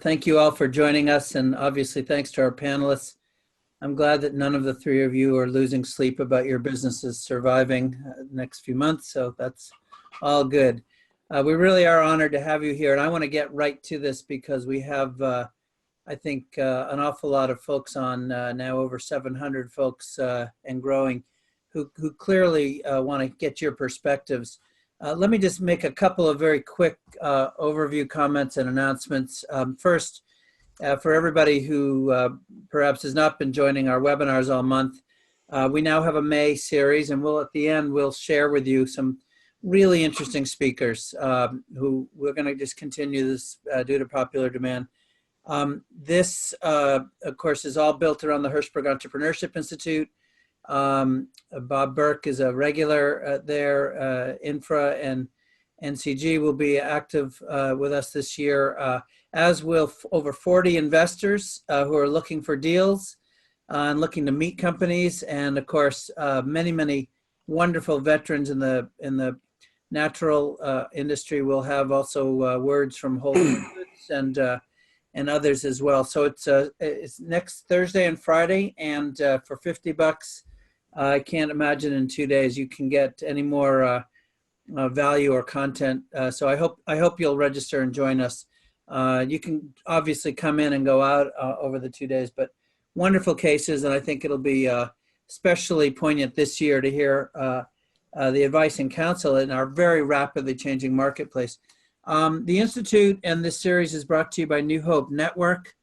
Thank you all for joining us, and obviously thanks to our panelists. I'm glad that none of the three of you are losing sleep about your businesses surviving the next few months, so that's all good. We really are honored to have you here, and I want to get right to this because we have, I think, an awful lot of folks on, now over 700 folks and growing, who clearly want to get your perspectives. Let me just make a couple of very quick overview comments and announcements. First, for everybody who perhaps has not been joining our webinars all month, we now have a May series, and at the end, we'll share with you some really interesting speakers who we're going to just continue this due to popular demand. This, of course, is all built around the Hirshberg Entrepreneurship Institute. Bob Burke is a regular there. INFRA and NCG will be active with us this year, as will over 40 investors who are looking for deals and looking to meet companies, and of course many wonderful veterans in the natural industry. Will have also words from Whole Foods and others as well. So it's next Thursday and Friday, and for $50. I can't imagine in 2 days you can get any more value or content. So I hope you'll register and join us. You can obviously come in and go out over the 2 days, but wonderful cases, and I think it'll be especially poignant this year to hear the advice and counsel in our very rapidly changing marketplace. The Institute and this series is brought to you by New Hope Network,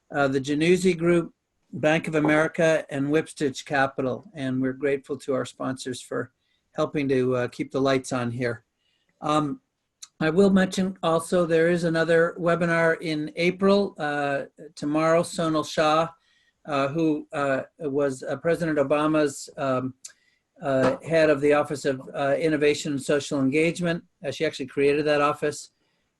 the Januzzi Group, Bank of America, and Whipstitch Capital, and we're grateful to our sponsors for helping to keep the lights on here. I will mention also there is another webinar in April. Tomorrow, Sonal Shah, who was President Obama's head of the Office of Innovation and Social Engagement. She actually created that office.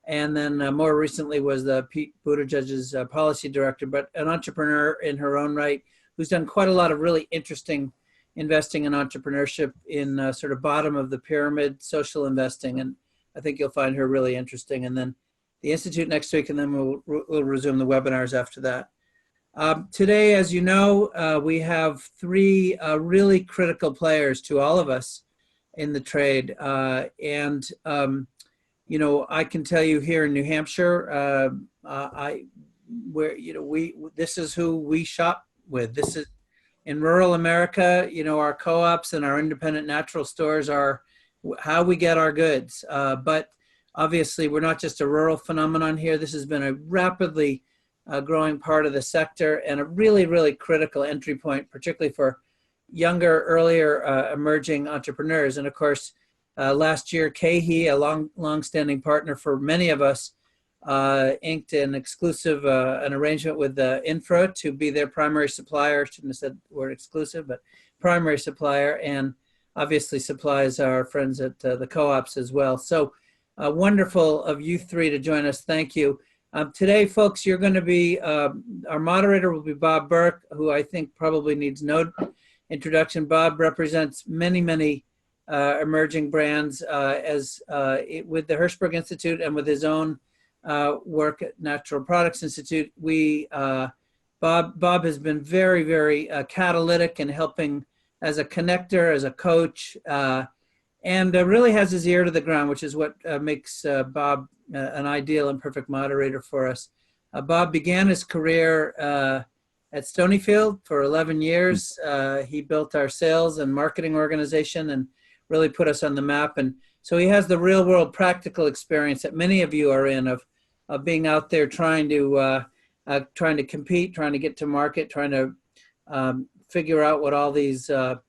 And then more recently was the Pete Buttigieg's policy director, but an entrepreneur in her own right, who's done quite a lot of really interesting investing in entrepreneurship in sort of bottom of the pyramid social investing. And I think you'll find her really interesting. And then the Institute next week, and then we'll resume the webinars after that. Today, as you know, we have three really critical players to all of us in the trade. You know, I can tell you here in New Hampshire, this is who we shop with. This is in rural America. You know, our co-ops and our independent natural stores are how we get our goods. But obviously, we're not just a rural phenomenon here. This has been a rapidly growing part of the sector and a really critical entry point, particularly for younger, earlier emerging entrepreneurs. And of course, last year, KeHE, a long-standing partner for many of us, inked an exclusive an arrangement with INFRA to be their primary supplier. Shouldn't have said the word exclusive, but primary supplier, and obviously supplies our friends at the co-ops as well. So wonderful of you three to join us. Thank you. Today, folks, you're going to be, our moderator will be Bob Burke, who I think probably needs no introduction. Bob represents many emerging brands with the Hirshberg Institute and with his own work at Natural Products Institute. Bob has been very catalytic in helping as a connector, as a coach, and really has his ear to the ground, which is what makes Bob an ideal and perfect moderator for us. Bob began his career at Stonyfield for 11 years. He built our sales and marketing organization and really put us on the map. And so he has the real world practical experience that many of you are in of being out there trying to compete, trying to get to market, trying to figure out what all these, how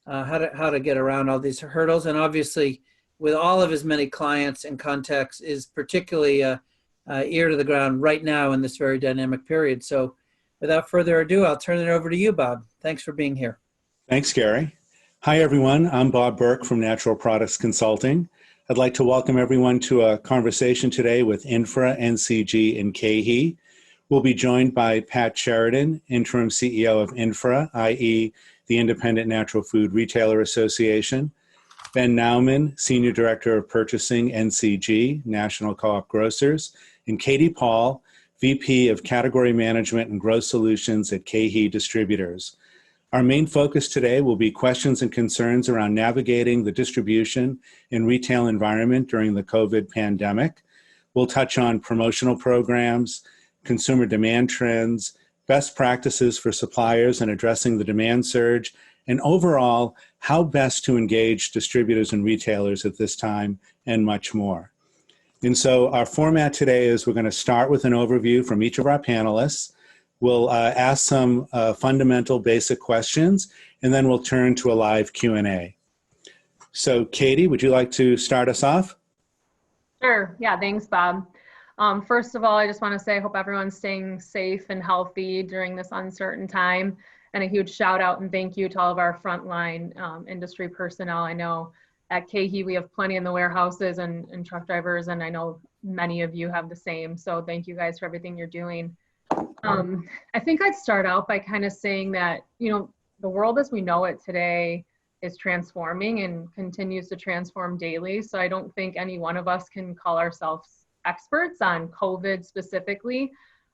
to get around all these hurdles. And obviously with all of his many clients and contacts is particularly ear to the ground right now in this very dynamic period. So without further ado, I'll turn it over to you, Bob. Thanks for being here. Thanks, Gary. Hi, everyone. I'm Bob Burke from Natural Products Consulting. I'd like to welcome everyone to a conversation today with INFRA, NCG, and KeHE. We'll be joined by Pat Sheridan, Interim CEO of INFRA, i.e. the Independent Natural Food Retailer Association, Ben Nauman, Senior Director of Purchasing, NCG, National Co+op Grocers, and Katie Paul, VP of Category Management and Growth Solutions at KeHE Distributors. Our main focus today will be questions and concerns around navigating the distribution and retail environment during the COVID pandemic. We'll touch on promotional programs, consumer demand trends, best practices for suppliers in addressing the demand surge, and overall, how best to engage distributors and retailers at this time, and much more. And so our format today is we're going to start with an overview from each of our panelists. We'll ask some fundamental basic questions, and then we'll turn to a live Q&A. So Katie, would you like to start us off? Sure. Yeah, thanks, Bob. First of all, I just want to say I hope everyone's staying safe and healthy during this uncertain time. And a huge shout out and thank you to all of our frontline industry personnel. I know at KeHE we have plenty in the warehouses and truck drivers, and I know many of you have the same. So thank you guys for everything you're doing. I think I'd start out by kind of saying that, you know, the world as we know it today is transforming and continues to transform daily. So I don't think any one of us can call ourselves experts on COVID specifically.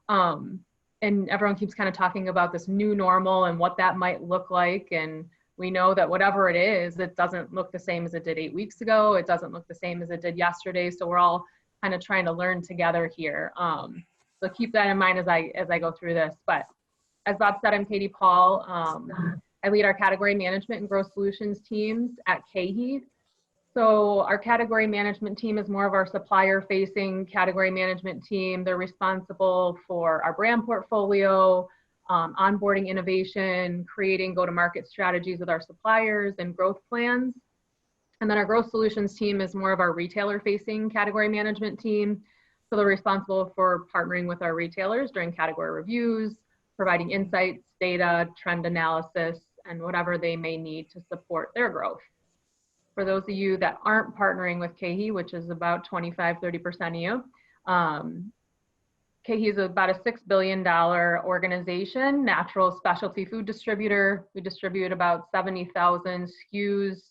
And everyone keeps kind of talking about this new normal and what that might look like. And we know that whatever it is, it doesn't look the same as it did 8 weeks ago. It doesn't look the same as it did yesterday. So we're all kind of trying to learn together here. So keep that in mind as I go through this. But as Bob said, I'm Katie Paul. I lead our category management and growth solutions teams at KeHE. So our category management team is more of our supplier facing category management team. They're responsible for our brand portfolio, onboarding innovation, creating go-to-market strategies with our suppliers and growth plans. And then our growth solutions team is more of our retailer facing category management team. So they're responsible for partnering with our retailers during category reviews, providing insights, data, trend analysis, and whatever they may need to support their growth. For those of you that aren't partnering with KeHE, which is about 25–30% of you, KeHE is about a $6 billion organization, natural specialty food distributor. We distribute about 70,000 SKUs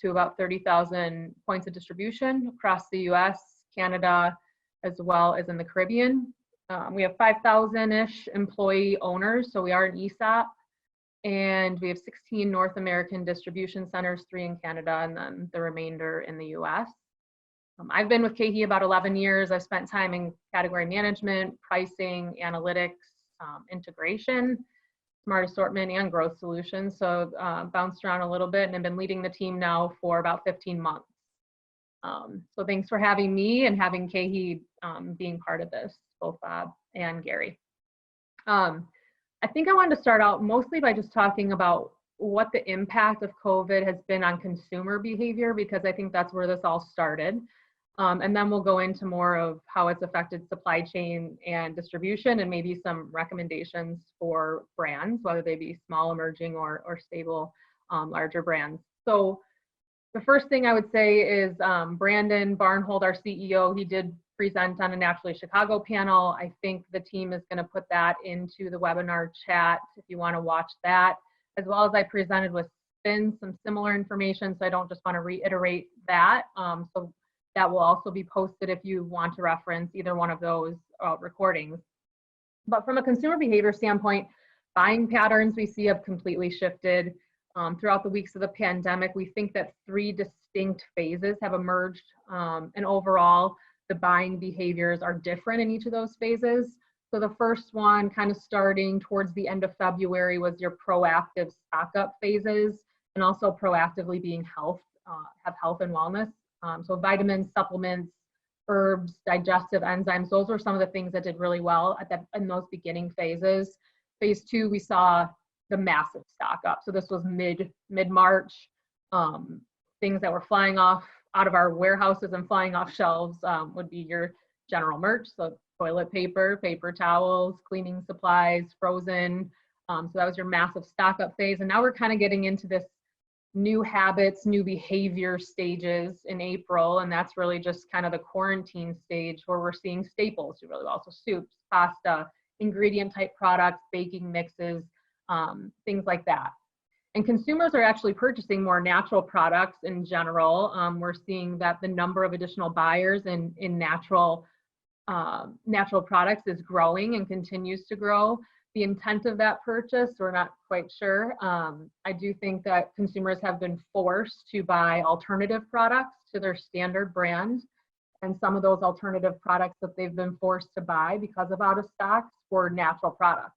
to about 30,000 points of distribution across the US, Canada, as well as in the Caribbean. We have 5,000-ish employee owners, so we are an ESOP. And we have 16 North American distribution centers, 3 in Canada, and then the remainder in the US. I've been with KeHE about 11 years. I've spent time in category management, pricing, analytics, integration, smart assortment, and growth solutions. So bounced around a little bit, and I've been leading the team now for about 15 months. So thanks for having me and having KeHE being part of this, both Bob and Gary. I think I wanted to start out mostly by just talking about what the impact of COVID has been on consumer behavior, because I think that's where this all started. And then we'll go into more of how it's affected supply chain and distribution, and maybe some recommendations for brands, whether they be small, emerging, or stable, larger brands. So the first thing I would say is Brandon Barnhold, our CEO, he did present on a Naturally Chicago panel. I think the team is going to put that into the webinar chat if you want to watch that, as well as I presented with Spin some similar information, so I don't just want to reiterate that. So that will also be posted if you want to reference either one of those recordings. But from a consumer behavior standpoint, buying patterns we see have completely shifted. Throughout the weeks of the pandemic, we think that 3 distinct phases have emerged, and overall, the buying behaviors are different in each of those phases. So the first one, kind of starting towards the end of February, was your proactive stock up phases, and also proactively being have health and wellness. So vitamins, supplements, herbs, digestive enzymes, those were some of the things that did really well in those beginning phases. Phase 2, we saw the massive stock up. So this was mid-March, things that were flying off out of our warehouses and flying off shelves would be your general merch. So toilet paper, paper towels, cleaning supplies, frozen. So that was your massive stock up phase. And now we're kind of getting into this new habits, new behavior stages in April. And that's really just kind of the quarantine stage where we're seeing staples do really well. So soups, pasta, ingredient type products, baking mixes, things like that. And consumers are actually purchasing more natural products in general. We're seeing that the number of additional buyers in natural natural products is growing and continues to grow. The intent of that purchase, we're not quite sure. I do think that consumers have been forced to buy alternative products to their standard brand. And some of those alternative products that they've been forced to buy because of out of stocks were natural products.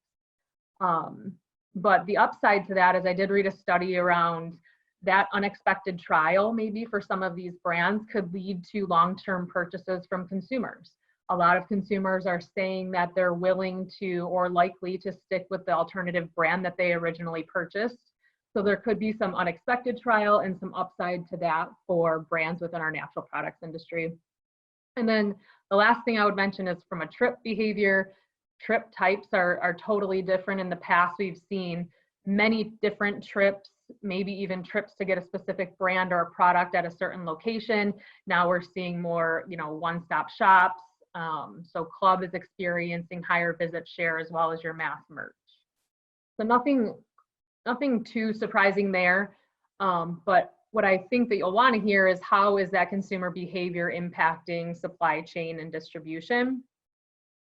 But the upside to that is I did read a study around that unexpected trial maybe for some of these brands could lead to long-term purchases from consumers. A lot of consumers are saying that they're willing to or likely to stick with the alternative brand that they originally purchased. So there could be some unexpected trial and some upside to that for brands within our natural products industry. And then the last thing I would mention is from a trip behavior, trip types are totally different. In the past, we've seen many different trips, maybe even trips to get a specific brand or a product at a certain location. Now we're seeing more, one-stop shops. So club is experiencing higher visit share as well as your mass merch. So nothing too surprising there. But what I think that you'll want to hear is how is that consumer behavior impacting supply chain and distribution.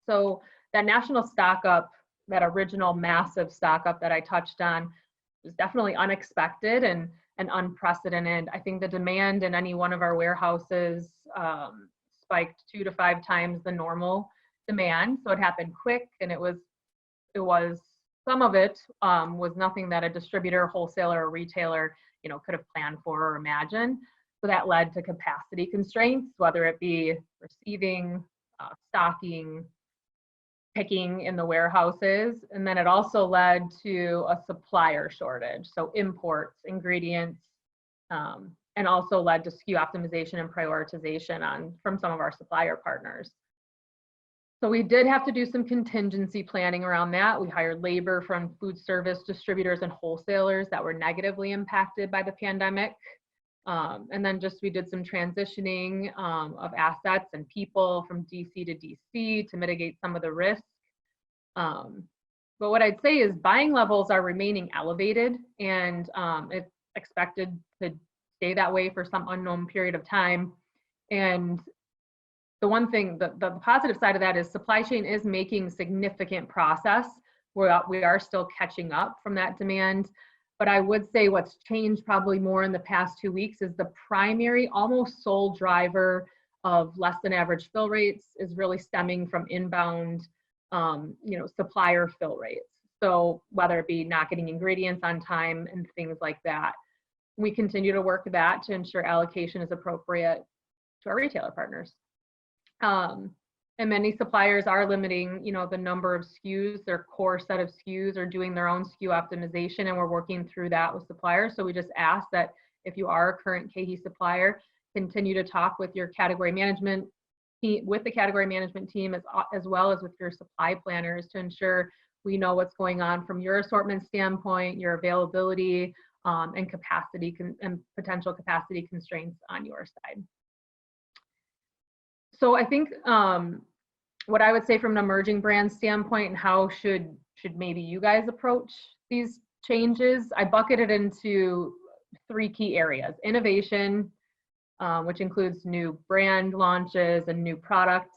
So that national stock up, that original massive stock up that I touched on was definitely unexpected and unprecedented. I think the demand in any one of our warehouses spiked 2 to 5 times the normal demand. So it happened quick, and it was some of it was nothing that a distributor, wholesaler, or retailer could have planned for or imagined. So that led to capacity constraints, whether it be receiving, stocking, picking in the warehouses. And then it also led to a supplier shortage. So imports, ingredients, and also led to SKU optimization and prioritization from some of our supplier partners. So we did have to do some contingency planning around that. We hired labor from food service distributors and wholesalers that were negatively impacted by the pandemic. And then we did some transitioning of assets and people from DC to DC to mitigate some of the risk. But what I'd say is buying levels are remaining elevated, and it's expected to stay that way for some unknown period of time. And the one thing, the positive side of that is supply chain is making significant progress. We are still catching up from that demand. But I would say what's changed probably more in the past 2 weeks is the primary, almost sole driver of less than average fill rates is really stemming from inbound, supplier fill rates. So whether it be not getting ingredients on time and things like that, we continue to work that to ensure allocation is appropriate to our retailer partners. And many suppliers are limiting, the number of SKUs, their core set of SKUs, or doing their own SKU optimization, and we're working through that with suppliers. So we just ask that if you are a current KeHE supplier, continue to talk with your category management team, with the category management team, as well as with your supply planners to ensure we know what's going on from your assortment standpoint, your availability, and capacity and potential capacity constraints on your side. So I think what I would say from an emerging brand standpoint and how should maybe you guys approach these changes, I bucket it into 3 key areas. Innovation, which includes new brand launches and new product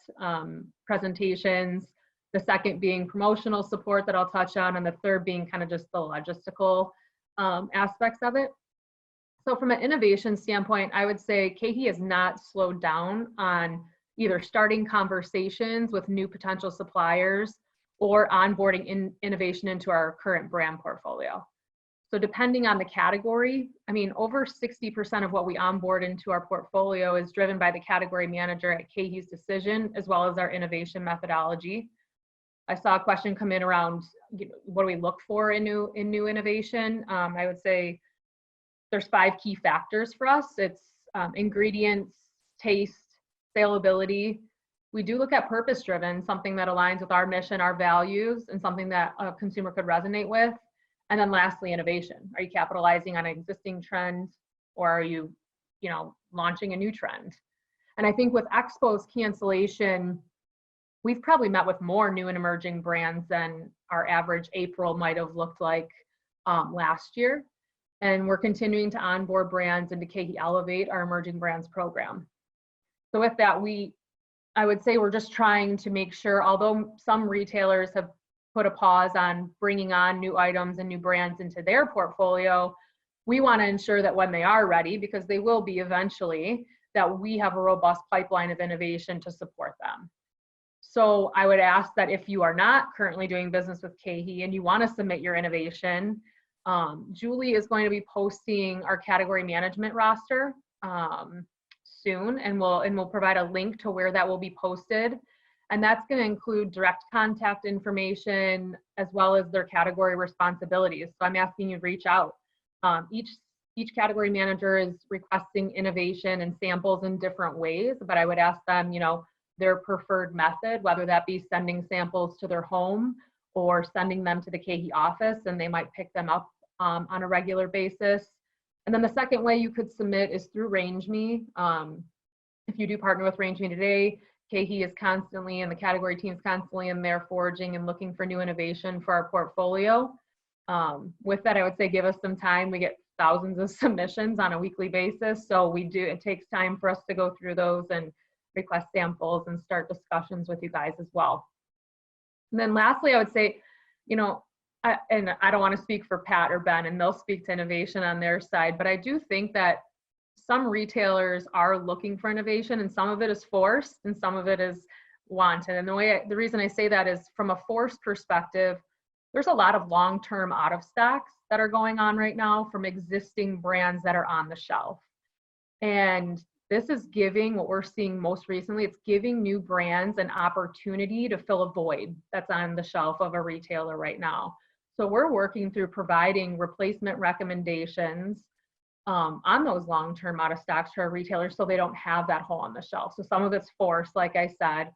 presentations. The second being promotional support that I'll touch on, and the third being kind of just the logistical aspects of it. So from an innovation standpoint, I would say KeHE has not slowed down on either starting conversations with new potential suppliers or onboarding innovation into our current brand portfolio. So depending on the category, over 60% of what we onboard into our portfolio is driven by the category manager at KeHE's decision, as well as our innovation methodology. I saw a question come in around what do we look for in new innovation. I would say there's 5 key factors for us. It's ingredients, taste, salability. We do look at purpose-driven, something that aligns with our mission, our values, and something that a consumer could resonate with. And then lastly, innovation. Are you capitalizing on an existing trend, or are you, launching a new trend? And I think with Expo's cancellation, we've probably met with more new and emerging brands than our average April might have looked like last year. And we're continuing to onboard brands into KeHE Elevate, our emerging brands program. So with that, I would say we're just trying to make sure, although some retailers have put a pause on bringing on new items and new brands into their portfolio, we want to ensure that when they are ready, because they will be eventually, that we have a robust pipeline of innovation to support them. So I would ask that if you are not currently doing business with KeHE and you want to submit your innovation, Julie is going to be posting our category management roster soon, and we'll provide a link to where that will be posted. And that's going to include direct contact information as well as their category responsibilities. So I'm asking you to reach out. Each category manager is requesting innovation and samples in different ways, but I would ask them, their preferred method, whether that be sending samples to their home or sending them to the KeHE office, and they might pick them up on a regular basis. And then the second way you could submit is through RangeMe. If you do partner with RangeMe today, KeHE is constantly, and the category team's constantly in there foraging and looking for new innovation for our portfolio. With that, I would say give us some time. We get thousands of submissions on a weekly basis, so it takes time for us to go through those and request samples and start discussions with you guys as well. And then lastly, I would say, and I don't want to speak for Pat or Ben, and they'll speak to innovation on their side, but I do think that some retailers are looking for innovation, and some of it is forced and some of it is wanted. And the reason I say that is from a forced perspective, there's a lot of long-term out of stocks that are going on right now from existing brands that are on the shelf. And this is giving, what we're seeing most recently, it's giving new brands an opportunity to fill a void that's on the shelf of a retailer right now. So we're working through providing replacement recommendations on those long-term out of stocks to our retailers so they don't have that hole on the shelf. So some of it's forced, like I said,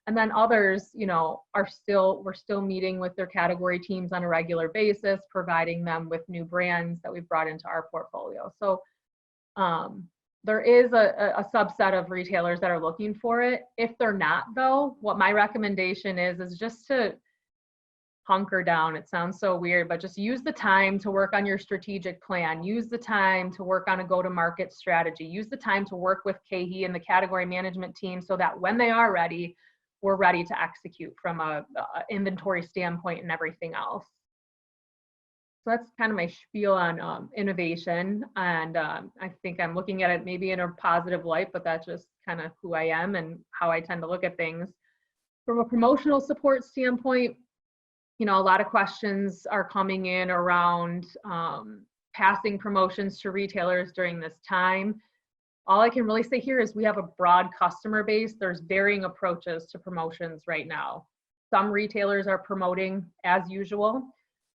and then others, we're still meeting with their category teams on a regular basis, providing them with new brands that we've brought into our portfolio. So there is a subset of retailers that are looking for it. If they're not, though, what my recommendation is just to hunker down. It sounds so weird, but just use the time to work on your strategic plan. Use the time to work on a go-to-market strategy. Use the time to work with KeHE and the category management team so that when they are ready, we're ready to execute from a inventory standpoint and everything else. So that's kind of my spiel on innovation, and I think I'm looking at it maybe in a positive light, but that's just kind of who I am and how I tend to look at things. From a promotional support standpoint, a lot of questions are coming in around passing promotions to retailers during this time. All I can really say here is we have a broad customer base. There's varying approaches to promotions right now. Some retailers are promoting as usual.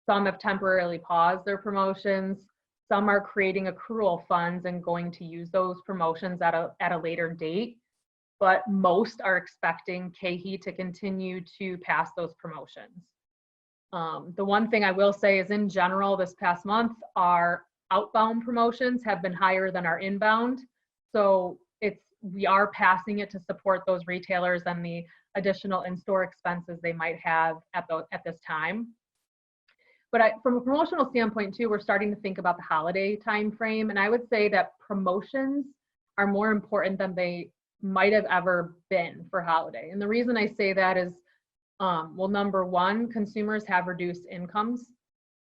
Some have temporarily paused their promotions. Some are creating accrual funds and going to use those promotions at a later date. But most are expecting KeHE to continue to pass those promotions. The one thing I will say is, in general, this past month, our outbound promotions have been higher than our inbound. So we are passing it to support those retailers and the additional in-store expenses they might have at this time. But from a promotional standpoint too, we're starting to think about the holiday timeframe, and I would say that promotions are more important than they might have ever been for holiday. And the reason I say that is, well, number one, consumers have reduced incomes.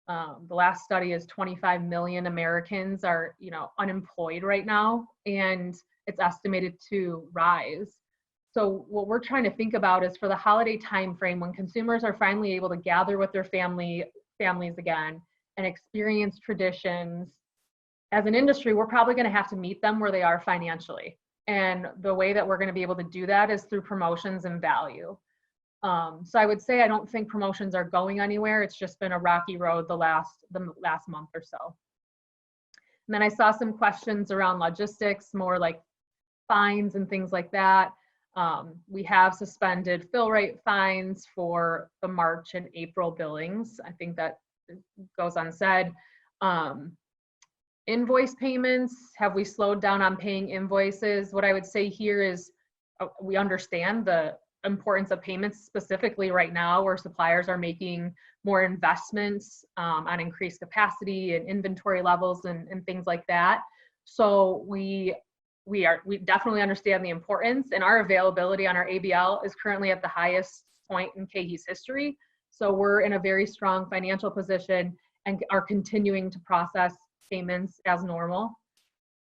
The last study is 25 million Americans are, unemployed right now, and it's estimated to rise. So what we're trying to think about is for the holiday timeframe, when consumers are finally able to gather with their families again and experience traditions. As an industry, we're probably going to have to meet them where they are financially. And the way that we're going to be able to do that is through promotions and value. So I would say I don't think promotions are going anywhere. It's just been a rocky road the last month or so. And then I saw some questions around logistics, more like fines and things like that. We have suspended fill rate fines for the March and April billings. I think that goes unsaid. Invoice payments, have we slowed down on paying invoices? What I would say here is we understand the importance of payments, specifically right now where suppliers are making more investments on increased capacity and inventory levels and things like that. So we we definitely understand the importance, and our availability on our ABL is currently at the highest point in KeHE's history. So we're in a very strong financial position and are continuing to process payments as normal.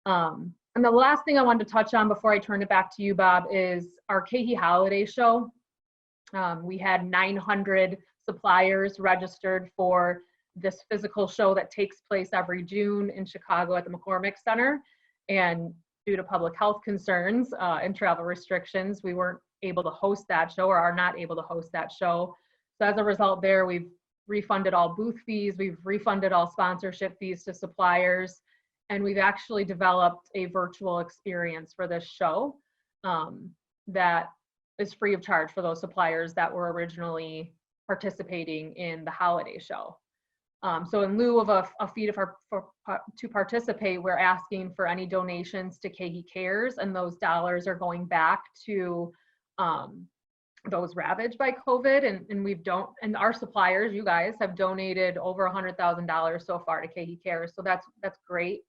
And the last thing I wanted to touch on before I turn it back to you, Bob, is our KeHE Holiday Show. We had 900 suppliers registered for this physical show that takes place every June in Chicago at the McCormick Center. And due to public health concerns and travel restrictions, we weren't able to host that show, or are not able to host that show. So as a result there, we've refunded all booth fees, we've refunded all sponsorship fees to suppliers, and we've actually developed a virtual experience for this show that is free of charge for those suppliers that were originally participating in the holiday show. So in lieu of a fee to participate, we're asking for any donations to KeHE Cares, and those dollars are going back to those ravaged by COVID. And our suppliers, you guys, have donated over $100,000 so far to KeHE Cares. So that's great.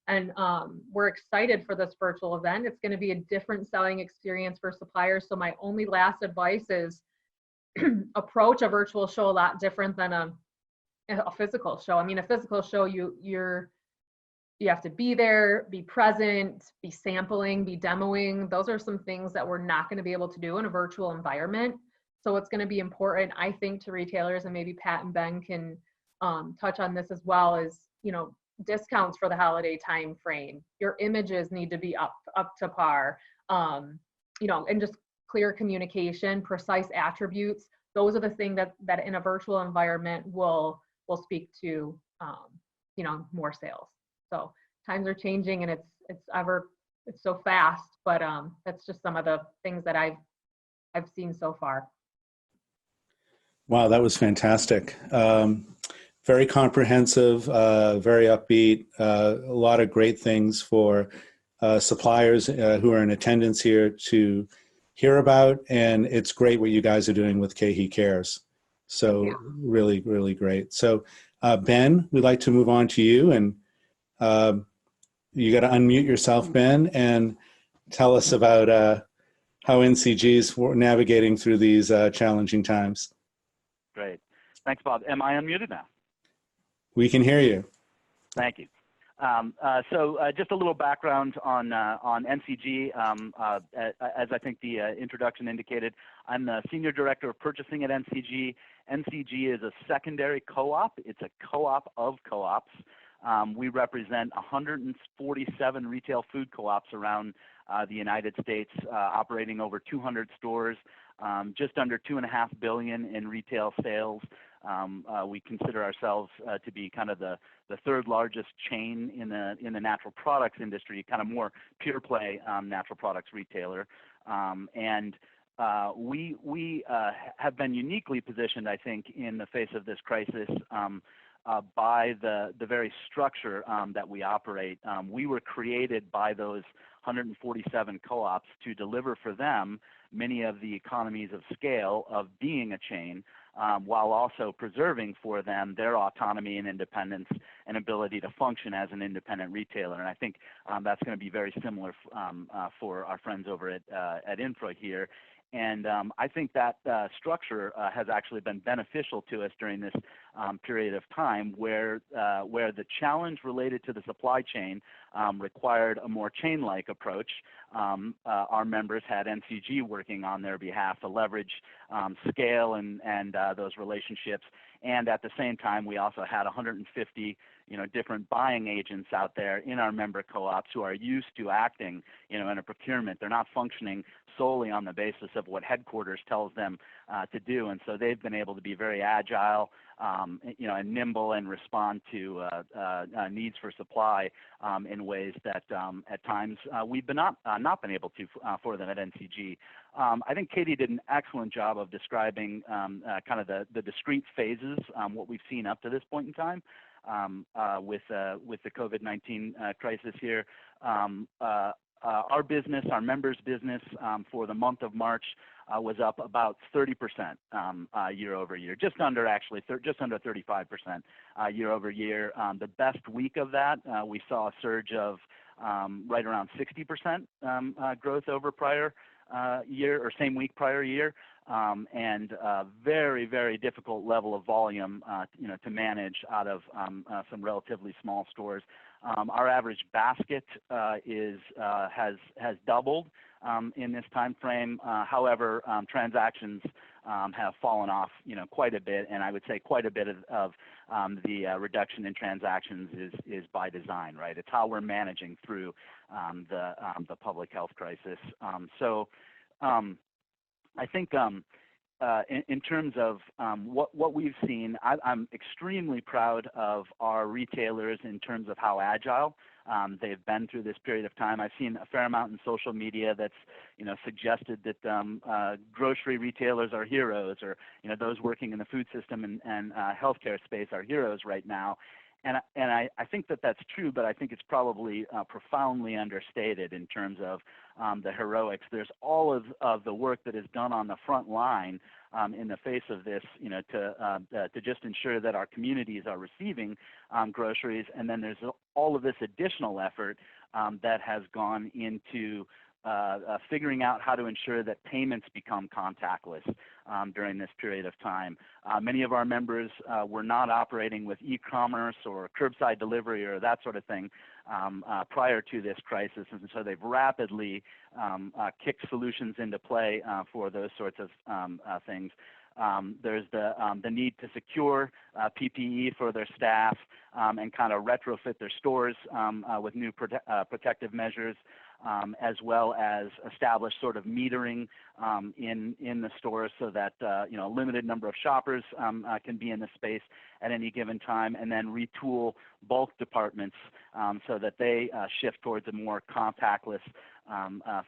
And we're excited for this virtual event. It's going to be a different selling experience for suppliers. So my only last advice is approach a virtual show a lot different than a physical show. I mean, a physical show, you have to be there, be present, be sampling, be demoing. Those are some things that we're not going to be able to do in a virtual environment. So it's going to be important, I think, to retailers, and maybe Pat and Ben can touch on this as well, is, discounts for the holiday time frame. Your images need to be up to par, and just clear communication, precise attributes. Those are the things that in a virtual environment will speak to more sales. So times are changing, and it's so fast, but that's just some of the things that I've seen so far. Wow, that was fantastic. Very comprehensive, very upbeat, a lot of great things for suppliers who are in attendance here to hear about, and it's great what you guys are doing with KeHE Cares. So really, really great. So Ben, we'd like to move on to you, and you got to unmute yourself, Ben, and tell us about how NCG is navigating through these challenging times. Great. Thanks, Bob. Am I unmuted now? We can hear you. Thank you. So just a little background on NCG. As I think the introduction indicated, I'm the Senior Director of Purchasing at NCG. NCG is a secondary co-op. It's a co-op of co-ops. We represent 147 retail food co-ops around the United States, operating over 200 stores, just under $2.5 billion in retail sales. We consider ourselves to be kind of the third largest chain in the natural products industry, kind of more pure play natural products retailer. We have been uniquely positioned, I think, in the face of this crisis by the very structure that we operate. We were created by those 147 co-ops to deliver for them many of the economies of scale of being a chain, while also preserving for them their autonomy and independence and ability to function as an independent retailer. And I think that's going to be very similar for our friends over at INFRA here. And I think that structure has actually been beneficial to us during this period of time, where the challenge related to the supply chain required a more chain-like approach. Our members had NCG working on their behalf to leverage scale and those relationships. And at the same time, we also had 150 different buying agents out there in our member co-ops who are used to acting in a procurement. They're not functioning solely on the basis of what headquarters tells them to do. And so they've been able to be very agile, and nimble, and respond to needs for supply in ways that at times we've not been able to for them at NCG. I think Katie did an excellent job of describing kind of the discrete phases, what we've seen up to this point in time with the COVID-19 crisis here. Our business, our members' business, for the month of March was up about 30% year over year, just under 35% year over year. The best week of that, we saw a surge of right around 60% growth over prior year or same week prior year, and very, very difficult level of volume, to manage out of some relatively small stores. Our average basket has doubled in this time frame. However, transactions have fallen off, quite a bit, and I would say quite a bit of the reduction in transactions is by design, right? It's how we're managing through the public health crisis. I think in terms of what we've seen, I'm extremely proud of our retailers in terms of how agile they've been through this period of time. I've seen a fair amount in social media that's suggested that grocery retailers are heroes, or those working in the food system and healthcare space are heroes right now. And I think that that's true, but I think it's probably profoundly understated in terms of the heroics. There's all of the work that is done on the front line in the face of this, to just ensure that our communities are receiving groceries. And then there's all of this additional effort that has gone into figuring out how to ensure that payments become contactless during this period of time. Many of our members were not operating with e-commerce or curbside delivery or that sort of thing prior to this crisis, and so they've rapidly kicked solutions into play for those sorts of things. There's the need to secure PPE for their staff and kind of retrofit their stores with new protective measures, as well as establish sort of metering in the stores so that a limited number of shoppers can be in the space at any given time, and then retool bulk departments so that they shift towards a more contactless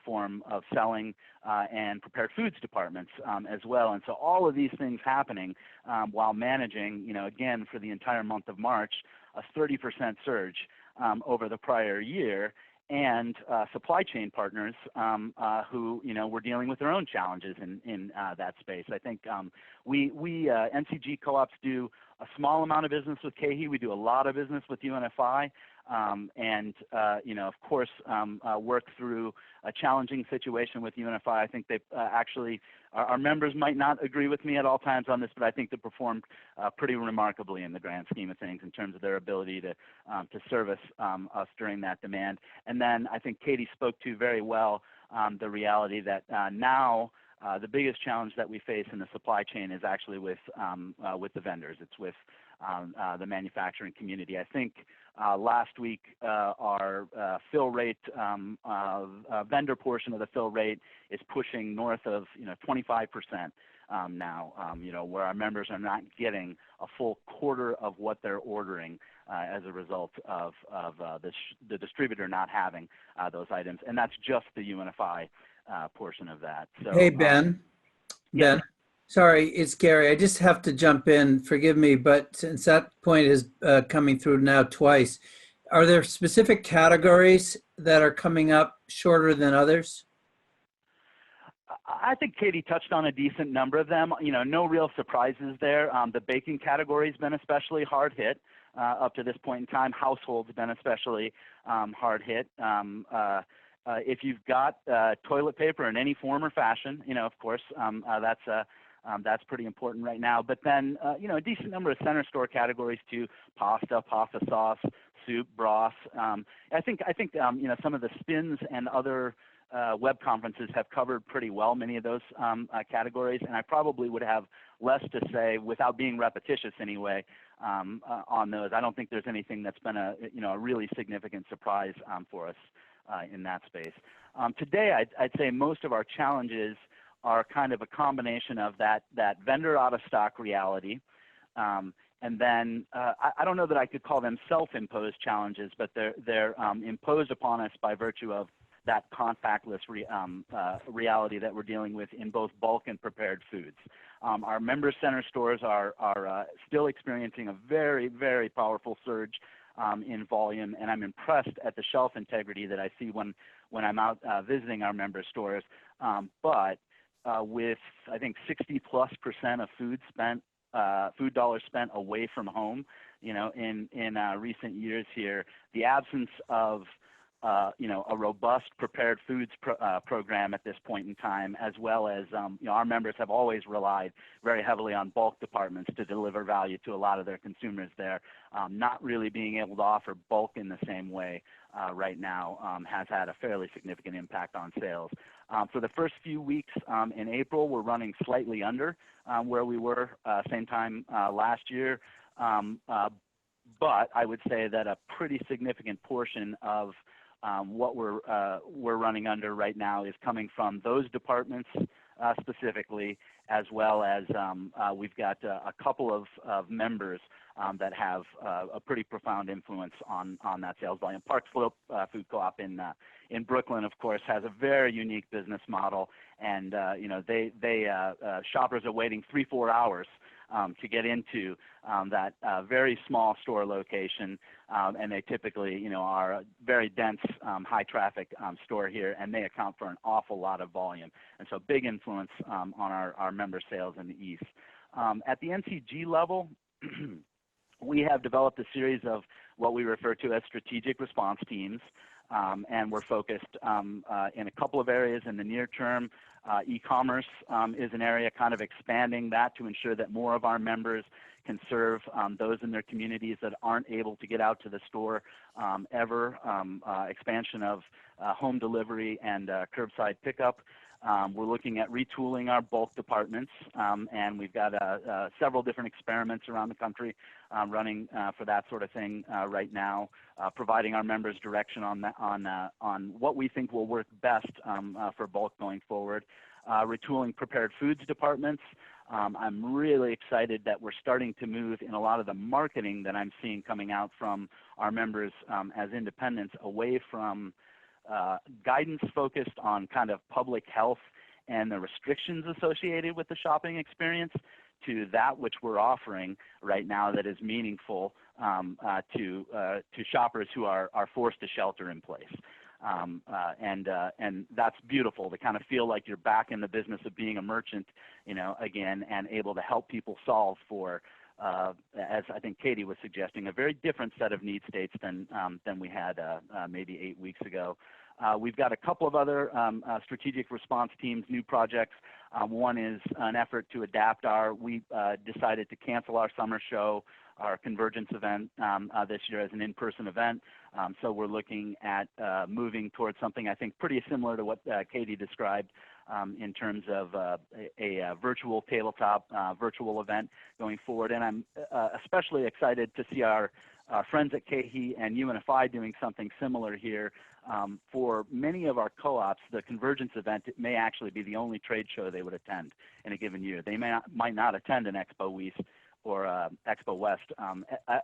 form of selling, and prepared foods departments as well. And so all of these things happening while managing, again, for the entire month of March, a 30% surge over the prior year, and supply chain partners who were dealing with their own challenges in that space. I think we NCG co-ops do a small amount of business with KeHE. We do a lot of business with UNFI, and of course work through a challenging situation with UNFI. I think they actually, our members might not agree with me at all times on this, but I think they performed pretty remarkably in the grand scheme of things in terms of their ability to service us during that demand. And then I think Katie spoke to very well the reality that now the biggest challenge that we face in the supply chain is actually with the vendors. It's with the manufacturing community. I think last week our fill rate, vendor portion of the fill rate is pushing north of 25% now, where our members are not getting a full quarter of what they're ordering as a result of the distributor not having those items. And that's just the UNFI portion of that. So, hey, Ben. Yeah. Ben, sorry, it's Gary. I just have to jump in. Forgive me, but since that point is coming through now twice, are there specific categories that are coming up shorter than others? I think Katie touched on a decent number of them. No real surprises there. The baking category has been especially hard hit up to this point in time. Households have been especially hard hit. If you've got toilet paper in any form or fashion, of course, that's pretty important right now. But then, a decent number of center store categories too: pasta, pasta sauce, soup, broth. I think some of the spins and other web conferences have covered pretty well many of those categories, and I probably would have less to say without being repetitious anyway on those. I don't think there's anything that's been a really significant surprise for us in that space. Today, I'd say most of our challenges are kind of a combination of that vendor out of stock reality, and then I don't know that I could call them self-imposed challenges, but they're imposed upon us by virtue of that contactless reality that we're dealing with in both bulk and prepared foods. Our member center stores are still experiencing a very, very powerful surge in volume, and I'm impressed at the shelf integrity that I see when I'm out visiting our member stores. But with, I think, 60+% of food dollars spent away from home, in recent years here, the absence of a robust prepared foods program at this point in time, as well as our members have always relied very heavily on bulk departments to deliver value to a lot of their consumers there. Not really being able to offer bulk in the same way right now has had a fairly significant impact on sales. For the first few weeks in April, we're running slightly under where we were same time last year. But I would say that a pretty significant portion of what we're running under right now is coming from those departments specifically, as well as we've got a couple of members that have a pretty profound influence on that sales volume. Park Slope Food Co-op in Brooklyn, of course, has a very unique business model, and shoppers are waiting 3-4 hours to get into that very small store location, and they typically, are a very dense, high traffic store here, and they account for an awful lot of volume, and so big influence on our member sales in the East. At the NCG level, we have developed a series of what we refer to as strategic response teams, and we're focused in a couple of areas in the near term. E-commerce is an area, kind of expanding that to ensure that more of our members can serve those in their communities that aren't able to get out to the store ever. Expansion of home delivery and curbside pickup. We're looking at retooling our bulk departments, and we've got several different experiments around the country running for that sort of thing right now, providing our members direction on what we think will work best for bulk going forward. Retooling prepared foods departments. I'm really excited that we're starting to move in a lot of the marketing that I'm seeing coming out from our members as independents away from guidance focused on kind of public health and the restrictions associated with the shopping experience to that which we're offering right now that is meaningful to shoppers who are forced to shelter in place. And that's beautiful to kind of feel like you're back in the business of being a merchant, again, and able to help people solve for, as I think Katie was suggesting, a very different set of need states than we had maybe 8 weeks ago. We've got a couple of other strategic response teams, new projects. One is an effort to adapt we decided to cancel our summer show, our Convergence event this year as an in-person event. So we're looking at moving towards something I think pretty similar to what Katie described in terms of a virtual tabletop, virtual event going forward. And I'm especially excited to see our friends at KeHE and UNFI doing something similar here. For many of our co-ops, the Convergence event may actually be the only trade show they would attend in a given year. They might not attend an Expo East or Expo West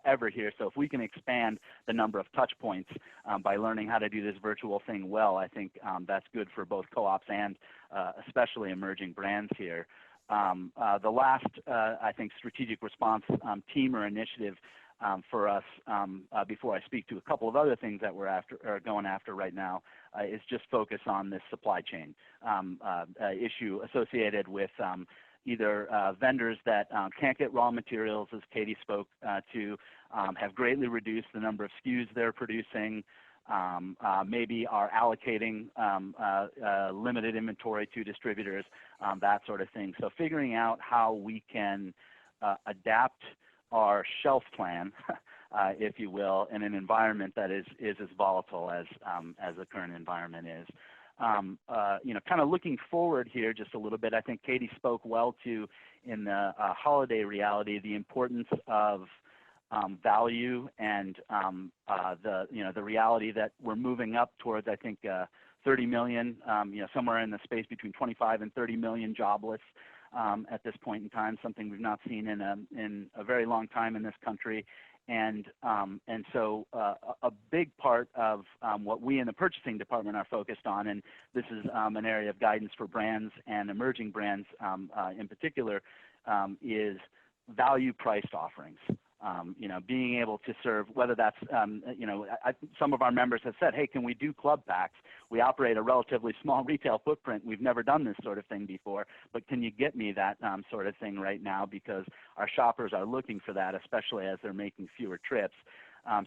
ever here. So if we can expand the number of touch points by learning how to do this virtual thing well, I think that's good for both co-ops and especially emerging brands here. The last, I think, strategic response team or initiative for us, before I speak to a couple of other things that we're going after right now, is just focus on this supply chain issue associated with either vendors that can't get raw materials, as Katie spoke to, have greatly reduced the number of SKUs they're producing, maybe are allocating limited inventory to distributors, that sort of thing. So figuring out how we can adapt our shelf plan, if you will, in an environment that is as volatile as the current environment is. Kind of looking forward here just a little bit, I think Katie spoke well to in the holiday reality, the importance of value and the reality that we're moving up towards, I think, 30 million, somewhere in the space between 25 and 30 million jobless at this point in time, something we've not seen in a very long time in this country. And so a big part of what we in the purchasing department are focused on, and this is an area of guidance for brands and emerging brands in particular, is value-priced offerings. Being able to serve, whether that's, some of our members have said, hey, can we do club packs? We operate a relatively small retail footprint. We've never done this sort of thing before, but can you get me that sort of thing right now? Because our shoppers are looking for that, especially as they're making fewer trips.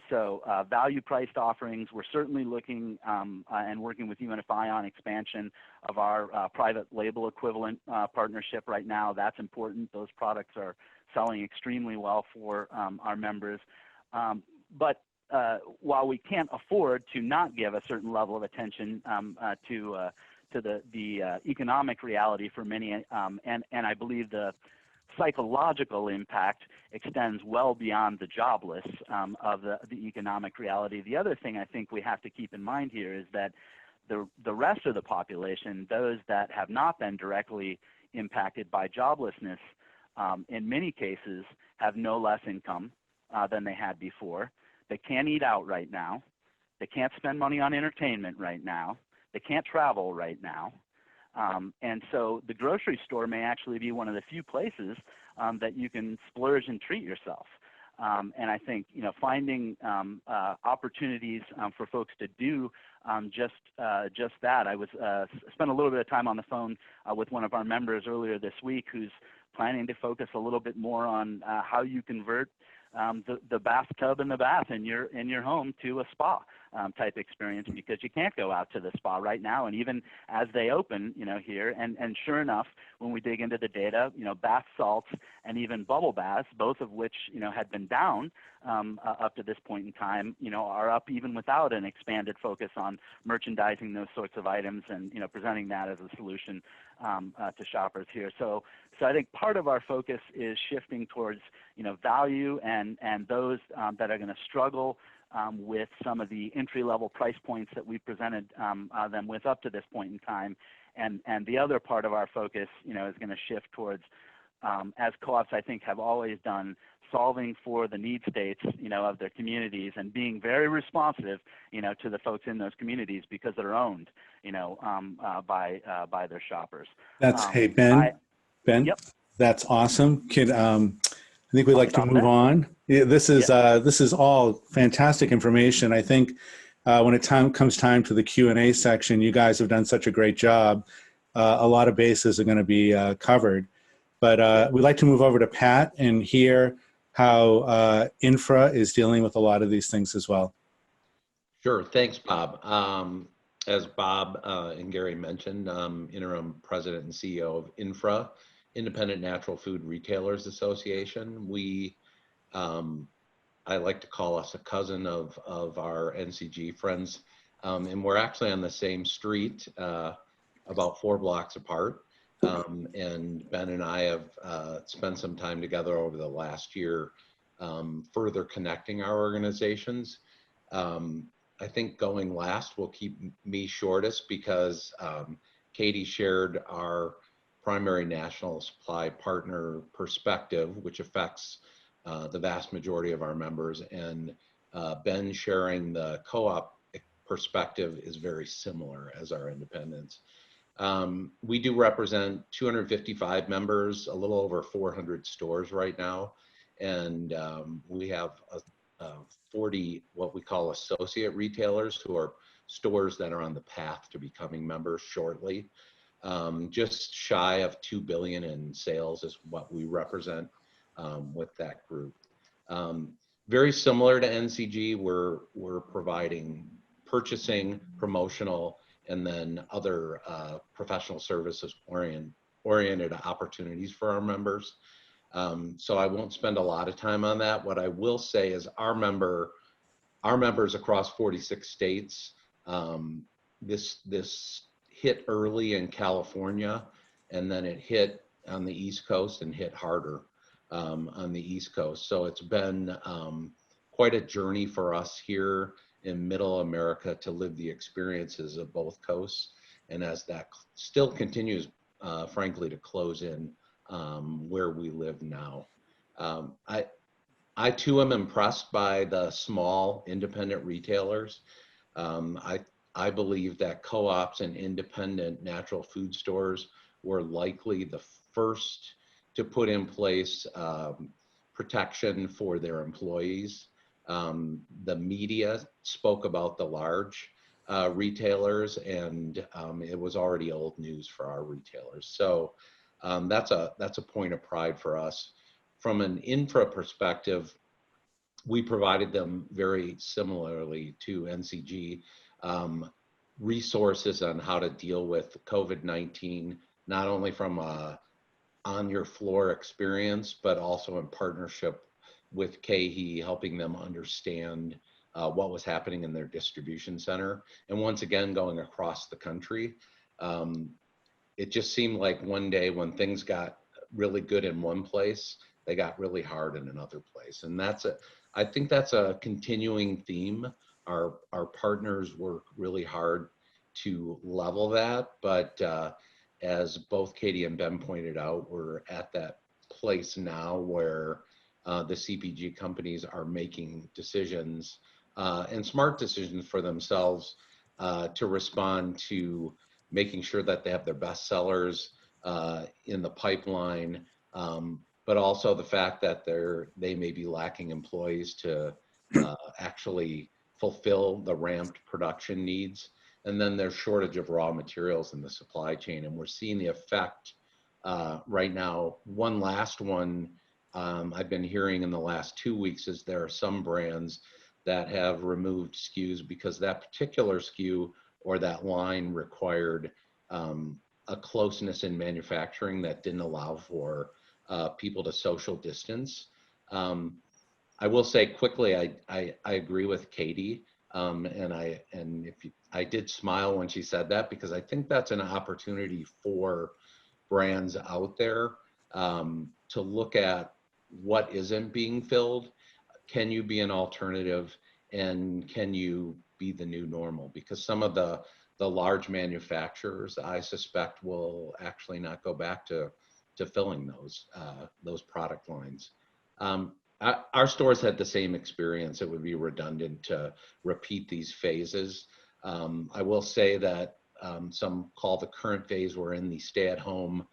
So value-priced offerings, we're certainly looking and working with UNFI on expansion of our private label equivalent partnership right now. That's important. Those products are selling extremely well for our members. But while we can't afford to not give a certain level of attention to the economic reality for many, and I believe the psychological impact extends well beyond the jobless of the economic reality. The other thing I think we have to keep in mind here is that the rest of the population, those that have not been directly impacted by joblessness, in many cases have no less income than they had before. They can't eat out right now. They can't spend money on entertainment right now. They can't travel right now. And so the grocery store may actually be one of the few places that you can splurge and treat yourself. And I think, you know, finding opportunities for folks to do just that. I was spent a little bit of time on the phone with one of our members earlier this week who's planning to focus a little bit more on how you convert the bathtub and the bath in your home to a spa type experience, because you can't go out to the spa right now. And even as they open, you know, here, and sure enough, when we dig into the data, you know, bath salts and even bubble baths, both of which, you know, had been down up to this point in time, you know, are up even without an expanded focus on merchandising those sorts of items and, you know, presenting that as a solution to shoppers here. So I think part of our focus is shifting towards, you know, value and those that are going to struggle with some of the entry-level price points that we presented them with up to this point in time. And the other part of our focus, you know, is going to shift towards, as co-ops I think have always done, solving for the need states, you know, of their communities and being very responsive, you know, to the folks in those communities because they're owned, you know, by their shoppers. That's hey Ben. Yep. That's awesome. I think we'd like to Stop move there. on. Yeah, this is all fantastic information. I think when it comes time to the Q&A section, you guys have done such a great job. A lot of bases are going to be covered. But we'd like to move over to Pat and hear how Infra is dealing with a lot of these things as well. Sure. Thanks, Bob. As Bob and Gary mentioned, I'm interim president and CEO of INFRA, Independent Natural Food Retailers Association. We, I like to call us a cousin of our NCG friends, and we're actually on the same street, about 4 blocks apart. And Ben and I have spent some time together over the last year, further connecting our organizations. I think going last will keep me shortest because Katie shared our primary national supply partner perspective, which affects the vast majority of our members, and Ben sharing the co-op perspective is very similar as our independents. We do represent 255 members, a little over 400 stores right now, and we have 40 what we call associate retailers, who are stores that are on the path to becoming members shortly. Just shy of $2 billion in sales is what we represent with that group. Very similar to NCG, we're providing purchasing, promotional, and then other professional services oriented opportunities for our members. So I won't spend a lot of time on that. What I will say is our members across 46 states, this hit early in California, and then it hit on the East Coast and hit harder on the East Coast. So it's been quite a journey for us here in Middle America to live the experiences of both coasts. And as that still continues, frankly, to close in where we live now. I too am impressed by the small independent retailers. I believe that co-ops and independent natural food stores were likely the first to put in place protection for their employees. The media spoke about the large retailers, and it was already old news for our retailers. So that's a point of pride for us. From an infra perspective, we provided them very similarly to NCG resources on how to deal with COVID-19, not only from a on your floor experience, but also in partnership with KeHE, helping them understand what was happening in their distribution center. And once again, going across the country, it just seemed like one day when things got really good in one place, they got really hard in another place. And I think that's a continuing theme. Our partners work really hard to level that, but as both Katie and Ben pointed out, we're at that place now where the CPG companies are making decisions and smart decisions for themselves to respond to making sure that they have their best sellers in the pipeline, but also the fact that they may be lacking employees to actually fulfill the ramped production needs. And then there's shortage of raw materials in the supply chain, and we're seeing the effect right now. One last one I've been hearing in the last 2 weeks is there are some brands that have removed SKUs because that particular SKU or that line required a closeness in manufacturing that didn't allow for people to social distance. I will say quickly, I agree with Katie, I did smile when she said that, because I think that's an opportunity for brands out there to look at what isn't being filled. Can you be an alternative, and can you be the new normal? Because some of the large manufacturers, I suspect, will actually not go back to filling those product lines. Our stores had the same experience. It would be redundant to repeat these phases. I will say that some call the current phase we're in the stay-at-home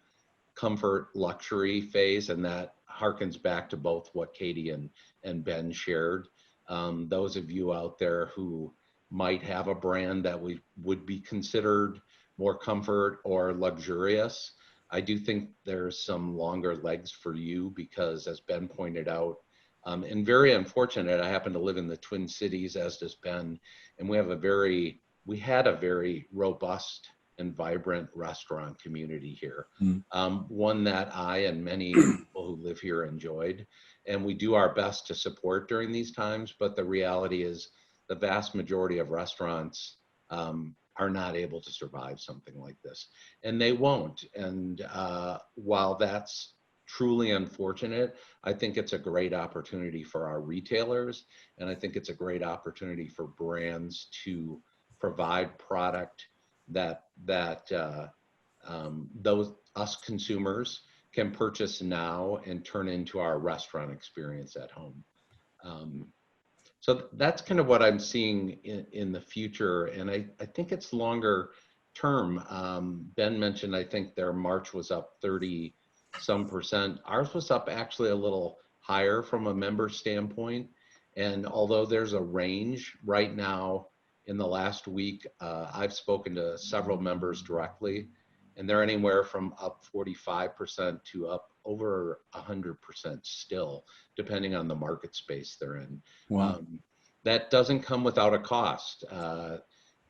comfort luxury phase, and that harkens back to both what Katie and Ben shared. Those of you out there who might have a brand that would be considered more comfort or luxurious, I do think there's some longer legs for you, because as Ben pointed out, and very unfortunate, I happen to live in the Twin Cities, as does Ben, and we had a very robust and vibrant restaurant community here. One that I and many people who live here enjoyed, and we do our best to support during these times, but the reality is the vast majority of restaurants are not able to survive something like this, and they won't. And while that's truly unfortunate, I think it's a great opportunity for our retailers, and I think it's a great opportunity for brands to provide product that us consumers can purchase now and turn into our restaurant experience at home. So that's kind of what I'm seeing in the future, and I think it's longer term. Ben mentioned, I think their March was up 30-some%. Ours was up actually a little higher from a member standpoint, and although there's a range right now, in the last week, I've spoken to several members directly, and they're anywhere from up 45% to up over 100% still, depending on the market space they're in. Wow. That doesn't come without a cost.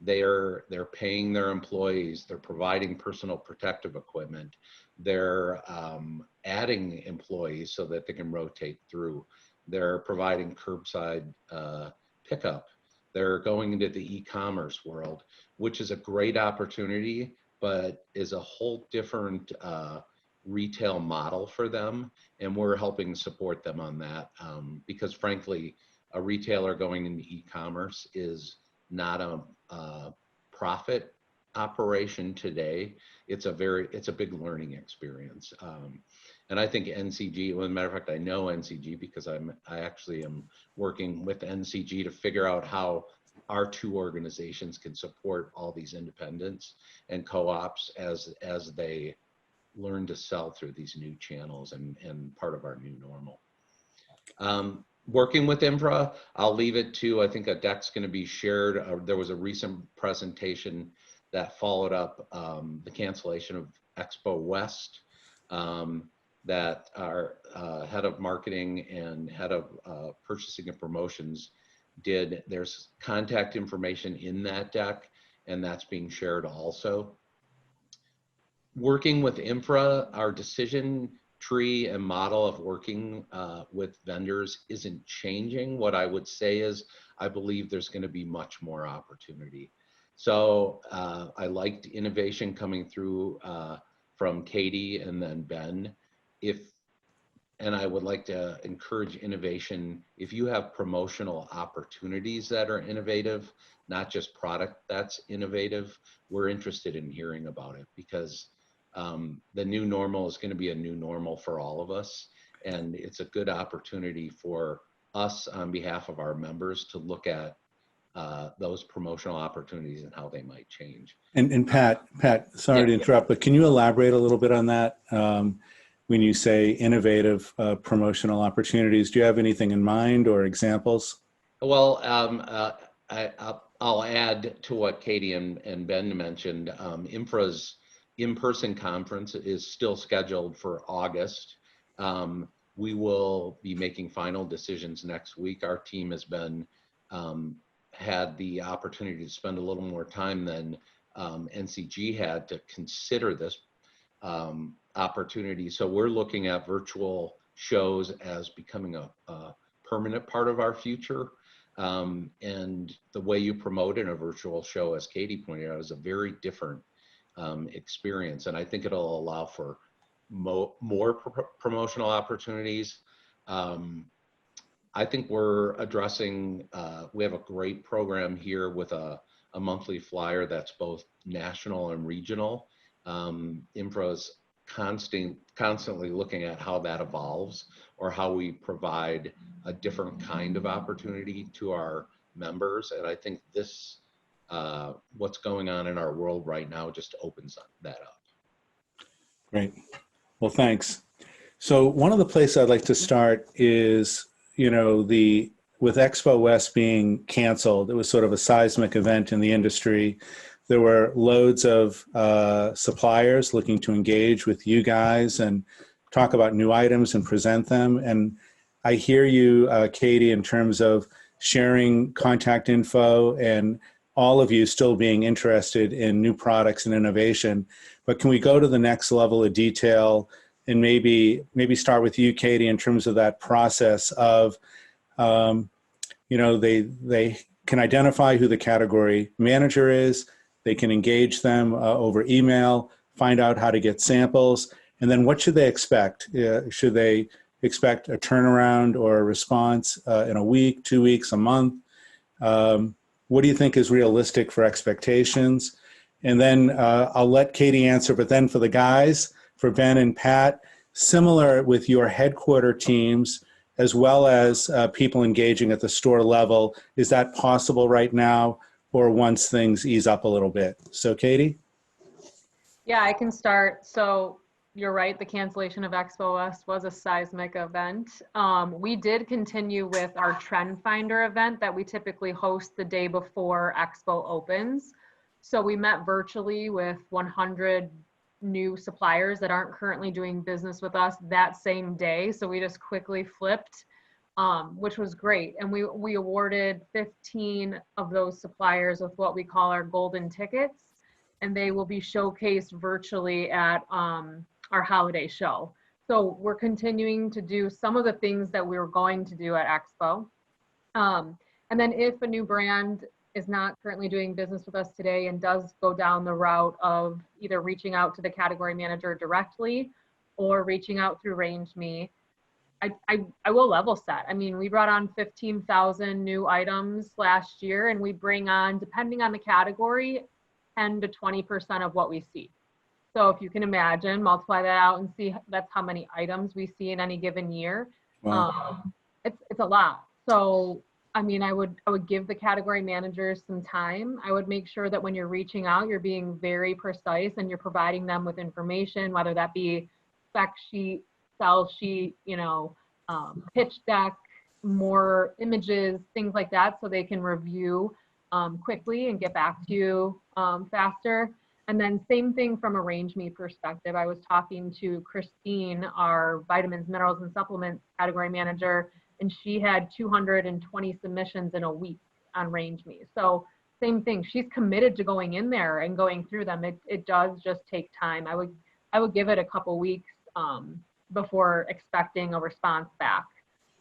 They're paying their employees, they're providing personal protective equipment, they're adding employees so that they can rotate through, they're providing curbside pickup. They're going into the e-commerce world, which is a great opportunity, but is a whole different retail model for them. And we're helping support them on that because frankly, a retailer going into e-commerce is not a profit operation today. It's a big learning experience. And I think NCG, well, as a matter of fact, I know NCG because I actually am working with NCG to figure out how our two organizations can support all these independents and co-ops as they learn to sell through these new channels and part of our new normal. Working with INFRA, I'll leave it to, I think a deck's going to be shared. There was a recent presentation that followed up the cancellation of Expo West. that our head of marketing and head of purchasing and promotions did. There's contact information in that deck, and that's being shared also. Working with INFRA, our decision tree and model of working with vendors isn't changing. What I would say is I believe there's going to be much more opportunity. So I liked innovation coming through from Katie and then Ben. And I would like to encourage innovation. If you have promotional opportunities that are innovative, not just product that's innovative, we're interested in hearing about it, because the new normal is going to be a new normal for all of us. And it's a good opportunity for us on behalf of our members to look at those promotional opportunities and how they might change. And Pat, sorry to interrupt, but can you elaborate a little bit on that? When you say innovative promotional opportunities, do you have anything in mind or examples? Well, I'll add to what Katie and Ben mentioned. INFRA's in-person conference is still scheduled for August. We will be making final decisions next week. Our team has been had the opportunity to spend a little more time than NCG had to consider this opportunity. So we're looking at virtual shows as becoming a permanent part of our future. And the way you promote in a virtual show, as Katie pointed out, is a very different experience. And I think it'll allow for more promotional opportunities. I think we're addressing, we have a great program here with a monthly flyer that's both national and regional. INFRA's constantly looking at how that evolves, or how we provide a different kind of opportunity to our members. And I think this, what's going on in our world right now just opens that up. Great. Well, thanks. So one of the places I'd like to start is, with Expo West being canceled, it was sort of a seismic event in the industry. There were loads of suppliers looking to engage with you guys and talk about new items and present them. And I hear you, Katie, in terms of sharing contact info and all of you still being interested in new products and innovation. But can we go to the next level of detail and maybe start with you, Katie, in terms of that process of, they can identify who the category manager is. They can engage them over email, find out how to get samples, and then what should they expect? Should they expect a turnaround or a response in a week, 2 weeks, a month? What do you think is realistic for expectations? And then I'll let Katie answer, but then for the guys, for Ben and Pat, similar with your headquarter teams, as well as people engaging at the store level, is that possible right now, or once things ease up a little bit? So Katie? Yeah, I can start. So you're right, the cancellation of Expo West was a seismic event. We did continue with our Trend Finder event that we typically host the day before Expo opens. So we met virtually with 100 new suppliers that aren't currently doing business with us that same day. So we just quickly flipped, which was great. And we awarded 15 of those suppliers with what we call our golden tickets, and they will be showcased virtually at our holiday show. So we're continuing to do some of the things that we were going to do at Expo. And then if a new brand is not currently doing business with us today and does go down the route of either reaching out to the category manager directly or reaching out through RangeMe, I will level set. I mean, we brought on 15,000 new items last year, and we bring on, depending on the category, 10 to 20% of what we see. So if you can imagine, multiply that out and see that's how many items we see in any given year. Wow. It's a lot. So I mean, I would give the category managers some time. I would make sure that when you're reaching out, you're being very precise and you're providing them with information, whether that be spec sheet, sell sheet, pitch deck, more images, things like that, so they can review quickly and get back to you faster. And then same thing from a range meat perspective. I was talking to Christine, our vitamins, minerals, and supplements category manager, and she had 220 submissions in a week on range meat. So same thing, she's committed to going in there and going through them. It does just take time. I would give it a couple weeks before expecting a response back.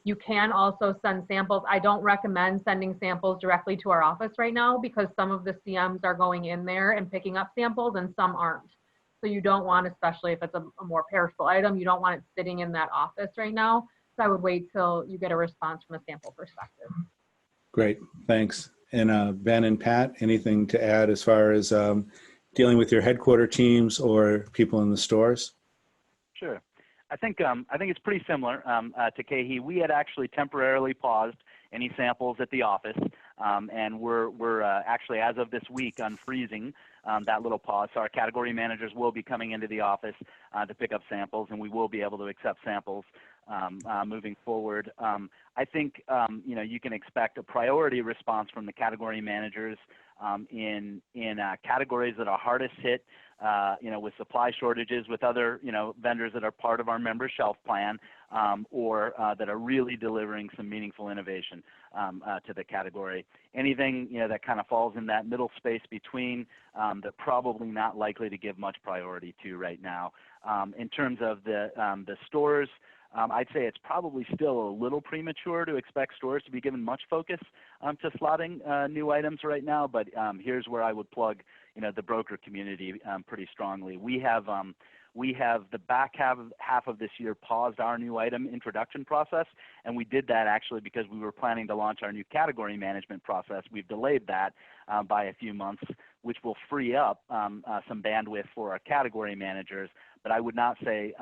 You can also send samples. I don't recommend sending samples directly to our office right now because some of the CMs are going in there and picking up samples and some aren't. So you don't want, especially if it's a more perishable item, you don't want it sitting in that office right now. So I would wait till you get a response from a sample perspective. Great, thanks. And Ben and Pat, anything to add as far as dealing with your headquarter teams or people in the stores? Sure. I think it's pretty similar to KeHE. We had actually temporarily paused any samples at the office, and we're actually, as of this week, unfreezing that little pause. So our category managers will be coming into the office to pick up samples, and we will be able to accept samples moving forward. I think you can expect a priority response from the category managers in categories that are hardest hit, with supply shortages, with other, vendors that are part of our member shelf plan, or that are really delivering some meaningful innovation to the category. Anything, that kind of falls in that middle space between, they're probably not likely to give much priority to right now. In terms of the stores, I'd say it's probably still a little premature to expect stores to be given much focus to slotting new items right now, but here's where I would plug the broker community pretty strongly. We have the back half of this year paused our new item introduction process, and we did that actually because we were planning to launch our new category management process. We've delayed that by a few months, which will free up some bandwidth for our category managers. But I would not say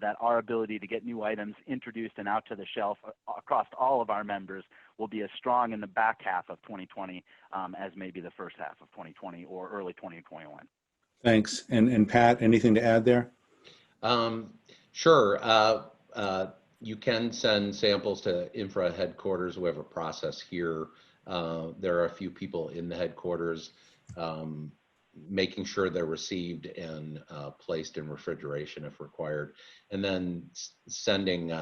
that our ability to get new items introduced and out to the shelf across all of our members will be as strong in the back half of 2020 as maybe the first half of 2020 or early 2021. Thanks. And Pat, anything to add there? Sure. You can send samples to INFRA headquarters. We have a process here. There are a few people in the headquarters making sure they're received and placed in refrigeration if required, and then sending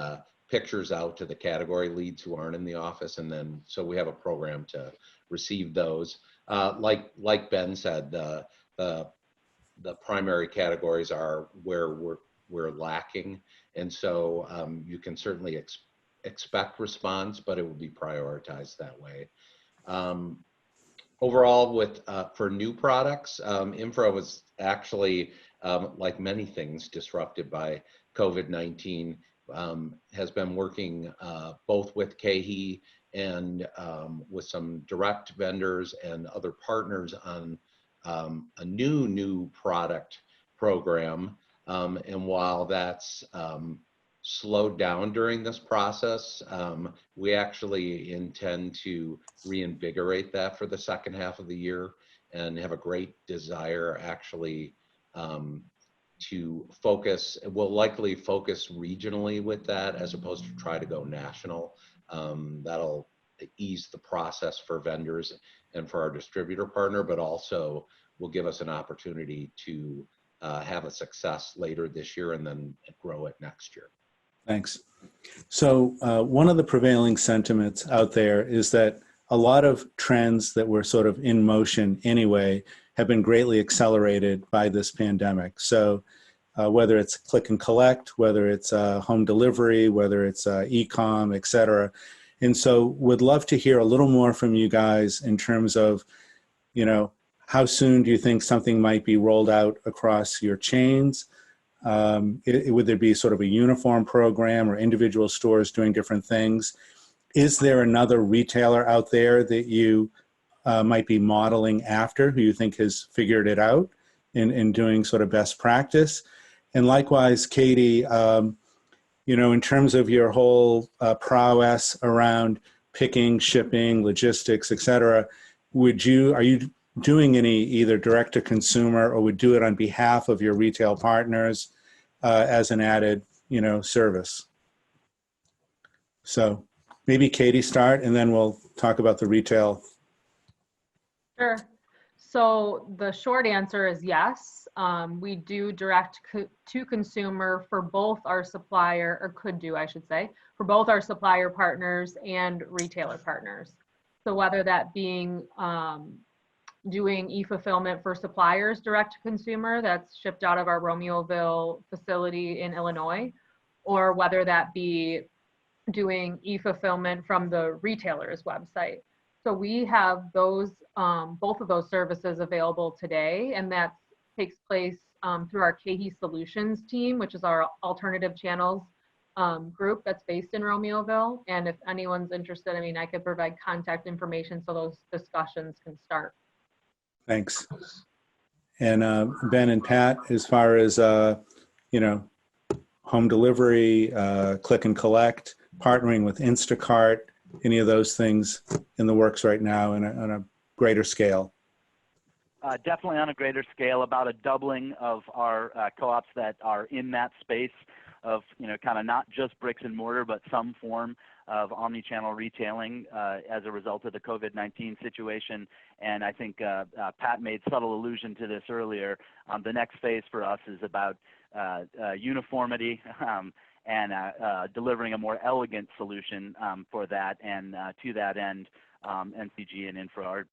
pictures out to the category leads who aren't in the office, and then so we have a program to receive those. Like Ben said, the primary categories are where we're lacking, and so you can certainly expect response, but it will be prioritized that way. Overall, for new products, INFRA was actually, like many things, disrupted by COVID-19. Has been working both with KeHE and with some direct vendors and other partners on a new product program. And while that's slowed down during this process, we actually intend to reinvigorate that for the second half of the year and have a great desire actually to focus. We'll likely focus regionally with that as opposed to try to go national. That'll ease the process for vendors and for our distributor partner, but also will give us an opportunity to have a success later this year and then grow it next year. Thanks. So one of the prevailing sentiments out there is that a lot of trends that were sort of in motion anyway have been greatly accelerated by this pandemic. So whether it's click and collect, whether it's home delivery, whether it's e-com, et cetera. And so would love to hear a little more from you guys in terms of, how soon do you think something might be rolled out across your chains? Would there be sort of a uniform program or individual stores doing different things? Is there another retailer out there that you might be modeling after who you think has figured it out in doing sort of best practice? And likewise, Katie, in terms of your whole prowess around picking, shipping, logistics, et cetera, are you doing any either direct to consumer or would do it on behalf of your retail partners as an added, service? So maybe Katie start and then we'll talk about the retail. Sure. So the short answer is yes. We do direct to consumer for both our supplier, or could do, I should say, for both our supplier partners and retailer partners. So whether that being doing e-fulfillment for suppliers direct to consumer that's shipped out of our Romeoville facility in Illinois, or whether that be doing e-fulfillment from the retailer's website. So we have those, both of those services available today, and that takes place through our KeHE Solutions team, which is our alternative channels group that's based in Romeoville. And if anyone's interested, I mean, I could provide contact information so those discussions can start. Thanks. And Ben and Pat, as far as, you know, home delivery, click and collect, partnering with Instacart, any of those things in the works right now on a greater scale? Definitely on a greater scale, about a doubling of our co-ops that are in that space of, you know, kind of not just bricks and mortar, but some form of omni-channel retailing as a result of the COVID-19 situation. And I think Pat made subtle allusion to this earlier. The next phase for us is about uniformity and delivering a more elegant solution for that. And to that end, NCG and INFRA are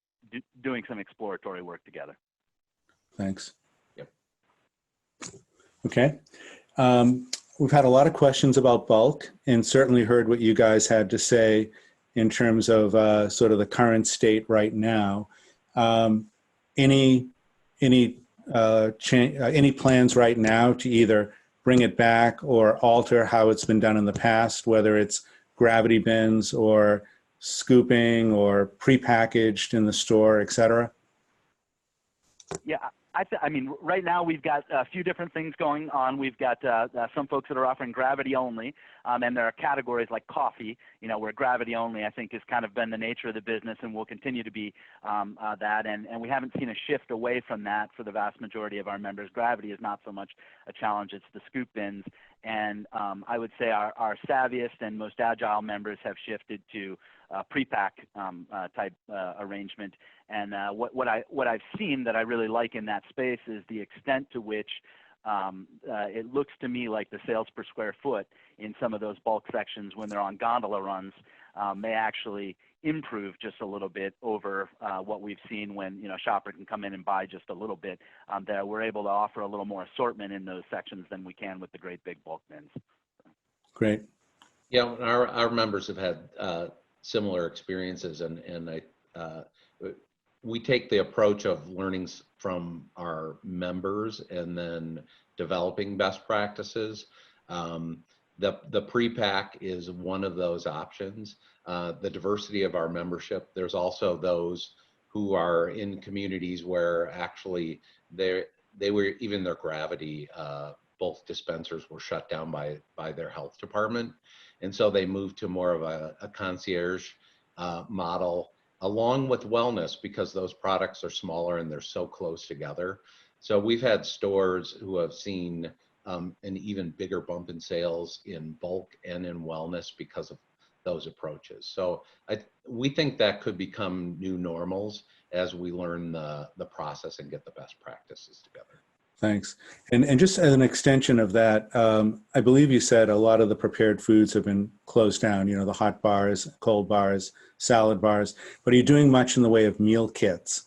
doing some exploratory work together. Thanks. Yep. Okay. We've had a lot of questions about bulk, and certainly heard what you guys had to say in terms of sort of the current state right now. Any plans right now to either bring it back or alter how it's been done in the past, whether it's gravity bins or scooping or prepackaged in the store, et cetera? Yeah, I mean, right now we've got a few different things going on. We've got some folks that are offering gravity only, and there are categories like coffee, you know, where gravity only, I think, has kind of been the nature of the business and will continue to be that. And we haven't seen a shift away from that for the vast majority of our members. Gravity is not so much a challenge, it's the scoop bins. And I would say our savviest and most agile members have shifted to pre-pack type arrangement. And what I've seen that I really like in that space is the extent to which it looks to me like the sales per square foot in some of those bulk sections when they're on gondola runs may actually improve just a little bit over what we've seen when, you know, shopper can come in and buy just a little bit. That we're able to offer a little more assortment in those sections than we can with the great big bulk bins. Great. Yeah, our members have had similar experiences, and we take the approach of learnings from our members and then developing best practices. The pre-pack is one of those options. The diversity of our membership, there's also those who are in communities where actually they were, even their gravity, both dispensers were shut down by their health department. And so they moved to more of a concierge model, along with wellness, because those products are smaller and they're so close together. So we've had stores who have seen an even bigger bump in sales in bulk and in wellness because of those approaches. So we think that could become new normals as we learn the process and get the best practices together. Thanks. And just as an extension of that, I believe you said a lot of the prepared foods have been closed down, you know, the hot bars, cold bars, salad bars, but are you doing much in the way of meal kits?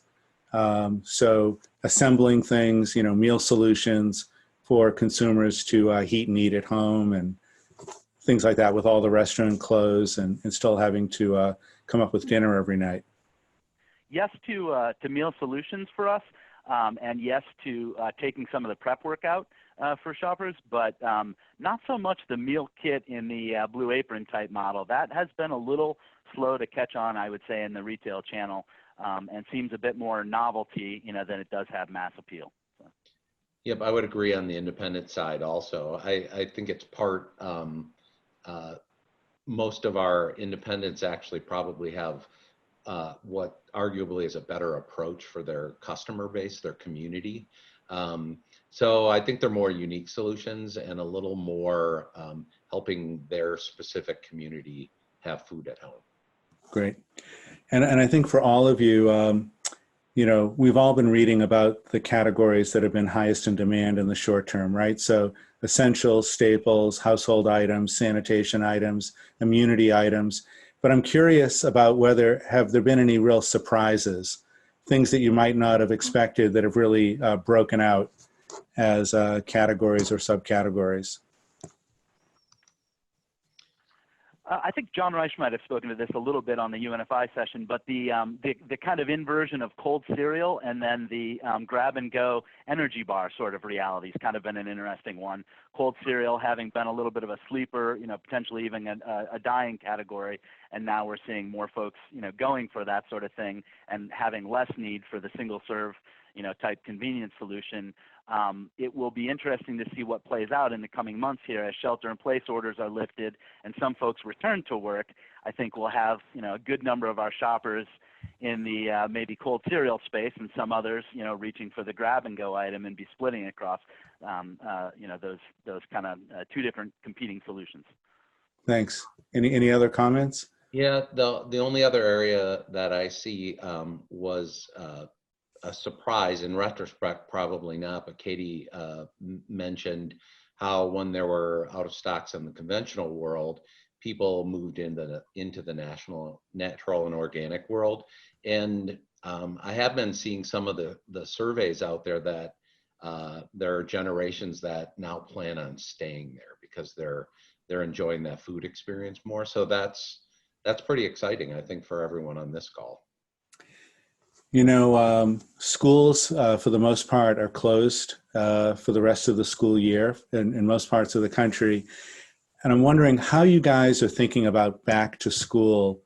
So assembling things, you know, meal solutions for consumers to heat and eat at home and things like that, with all the restaurant closed and still having to come up with dinner every night. Yes to meal solutions for us. And yes to taking some of the prep work out for shoppers, but not so much the meal kit in the Blue Apron type model. That has been a little slow to catch on, I would say, in the retail channel, and seems a bit more novelty, you know, than it does have mass appeal. So. Yep, I would agree on the independent side also. I think it's part, most of our independents actually probably have what arguably is a better approach for their customer base, their community. So I think they're more unique solutions and a little more helping their specific community have food at home. Great. And I think for all of you, we've all been reading about the categories that have been highest in demand in the short term, right? So essentials, staples, household items, sanitation items, immunity items. But I'm curious about have there been any real surprises, things that you might not have expected that have really broken out as categories or subcategories? I think John Reich might have spoken to this a little bit on the UNFI session, but the kind of inversion of cold cereal and then the grab and go energy bar sort of reality has kind of been an interesting one. Cold cereal having been a little bit of a sleeper, potentially even a dying category, and now we're seeing more folks, going for that sort of thing and having less need for the single serve, type convenience solution. It will be interesting to see what plays out in the coming months here as shelter-in-place orders are lifted and some folks return to work. I think we'll have a good number of our shoppers in the maybe cold cereal space, and some others reaching for the grab-and-go item and be splitting across those kind of two different competing solutions. Thanks. Any other comments? Yeah, the only other area that I see was a surprise. In retrospect, probably not, but Katie mentioned how when there were out of stocks in the conventional world, people moved into the natural and organic world. And I have been seeing some of the surveys out there that there are generations that now plan on staying there because they're enjoying that food experience more. So that's pretty exciting, I think, for everyone on this call. Schools, for the most part, are closed for the rest of the school year in most parts of the country. And I'm wondering how you guys are thinking about back to school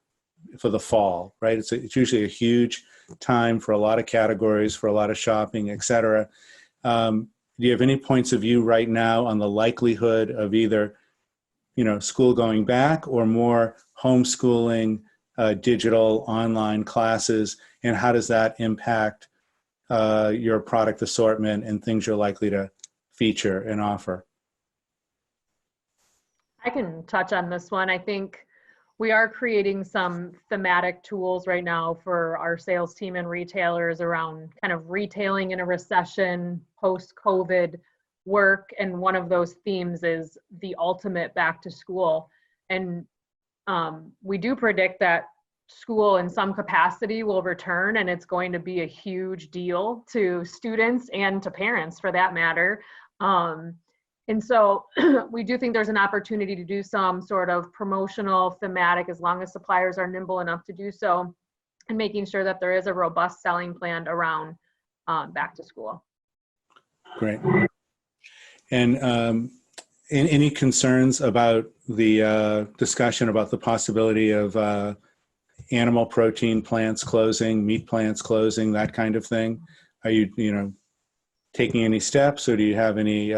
for the fall, right? It's usually a huge time for a lot of categories, for a lot of shopping, et cetera. Do you have any points of view right now on the likelihood of either, school going back or more homeschooling, digital online classes, and how does that impact your product assortment and things you're likely to feature and offer? I can touch on this one. I think we are creating some thematic tools right now for our sales team and retailers around kind of retailing in a recession, post-COVID work. And one of those themes is the ultimate back to school. And we do predict that school in some capacity will return, and it's going to be a huge deal to students and to parents for that matter. And so we do think there's an opportunity to do some sort of promotional thematic, as long as suppliers are nimble enough to do so, and making sure that there is a robust selling plan around back to school. Great. And any concerns about the discussion about the possibility of animal protein plants closing, meat plants closing, that kind of thing? Are you, taking any steps, or do you have any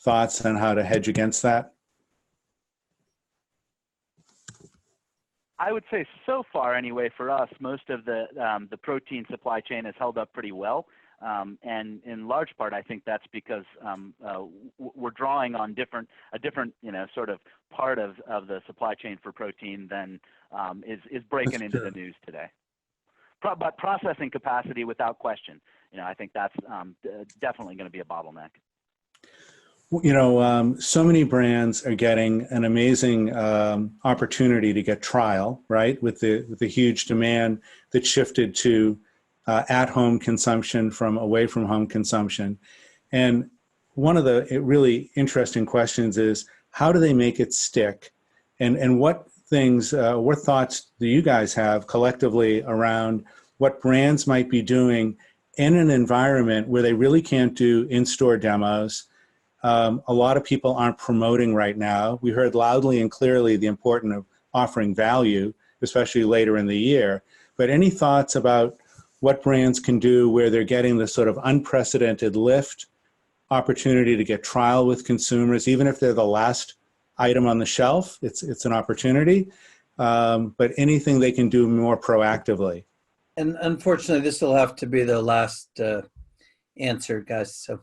thoughts on how to hedge against that? I would say so far, anyway, for us, most of the protein supply chain has held up pretty well. And in large part, I think that's because we're drawing on a different, sort of part of the supply chain for protein than is breaking into the news today. But processing capacity, without question, I think that's definitely going to be a bottleneck. So many brands are getting an amazing opportunity to get trial, right? With the huge demand that shifted to at-home consumption from away from home consumption. And one of the really interesting questions is, how do they make it stick? And what things, what thoughts do you guys have collectively around what brands might be doing in an environment where they really can't do in-store demos? A lot of people aren't promoting right now. We heard loudly and clearly the importance of offering value, especially later in the year. But any thoughts about what brands can do where they're getting this sort of unprecedented lift opportunity to get trial with consumers, even if they're the last item on the shelf? It's an opportunity, but anything they can do more proactively. And unfortunately, this will have to be the last answer, guys. So,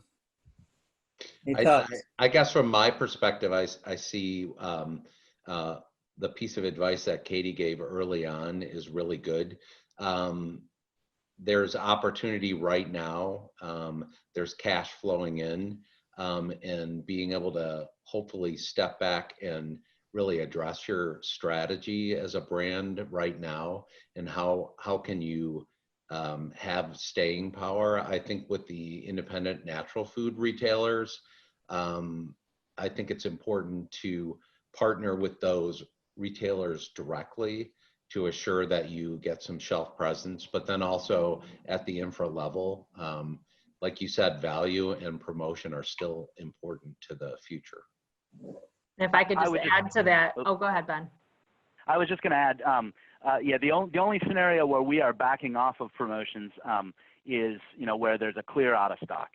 I guess from my perspective, I see the piece of advice that Katie gave early on is really good. there's opportunity right now. There's cash flowing in, and being able to hopefully step back and really address your strategy as a brand right now, and how can you have staying power. I think with the independent natural food retailers, I think it's important to partner with those retailers directly to assure that you get some shelf presence, but then also at the infra level, like you said, value and promotion are still important to the future. And if I could just add to that, oh, go ahead, Ben. I was just going to add, yeah, the only scenario where we are backing off of promotions is, where there's a clear out of stock.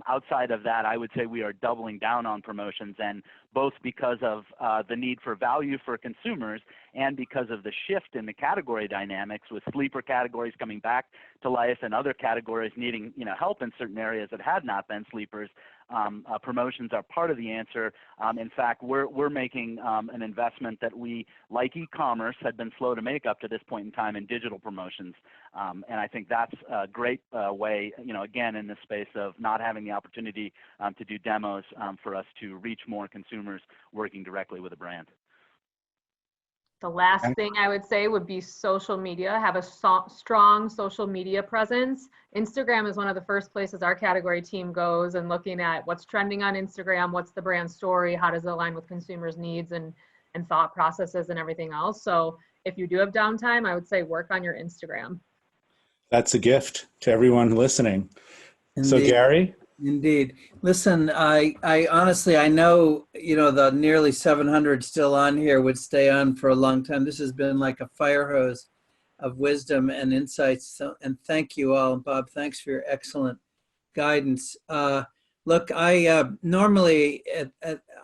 Outside of that, I would say we are doubling down on promotions, and both because of the need for value for consumers and because of the shift in the category dynamics, with sleeper categories coming back to life and other categories needing help in certain areas that had not been sleepers. Promotions are part of the answer. In fact, we're making an investment that we, like e-commerce, had been slow to make up to this point in time in digital promotions. And I think that's a great way, again, in the space of not having the opportunity to do demos, for us to reach more consumers working directly with a brand. The last thing I would say would be social media. Have a strong social media presence. Instagram is one of the first places our category team goes, and looking at what's trending on Instagram, what's the brand story, how does it align with consumers' needs and thought processes and everything else. So if you do have downtime, I would say work on your Instagram. That's a gift to everyone listening. Indeed. So Gary? Indeed. Listen, I honestly, I know, the nearly 700 still on here would stay on for a long time. This has been like a fire hose of wisdom and insights. So, and thank you all. Bob, thanks for your excellent guidance. Look, I normally,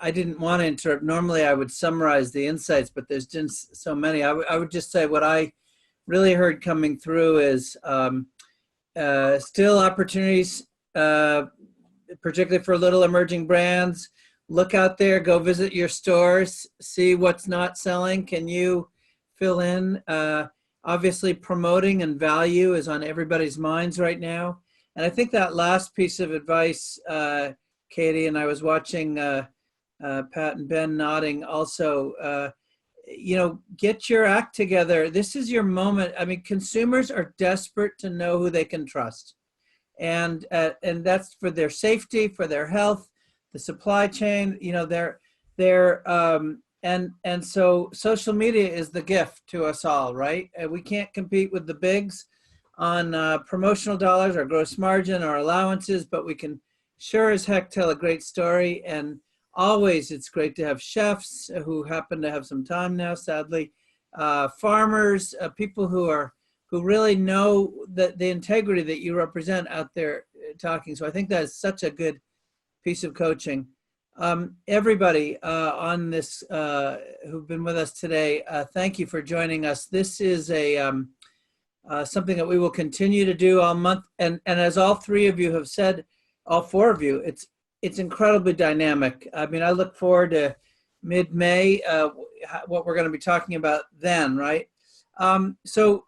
I didn't want to interrupt. Normally I would summarize the insights, but there's just so many. I would just say what I really heard coming through is still opportunities, particularly for little emerging brands. Look out there, go visit your stores, see what's not selling. Can you fill in? Obviously, promoting and value is on everybody's minds right now. And I think that last piece of advice, Katie, and I was watching Pat and Ben nodding also, get your act together. This is your moment. I mean, consumers are desperate to know who they can trust. And that's for their safety, for their health, the supply chain, and so social media is the gift to us all, right? We can't compete with the bigs on promotional dollars or gross margin or allowances, but we can sure as heck tell a great story. And always it's great to have chefs who happen to have some time now, sadly, farmers, people who really know the integrity that you represent out there talking. So I think that is such a good piece of coaching. Everybody on this who've been with us today, thank you for joining us. This is something that we will continue to do all month. And as all three of you have said, all four of you, it's incredibly dynamic. I mean, I look forward to mid-May, what we're going to be talking about then, right? So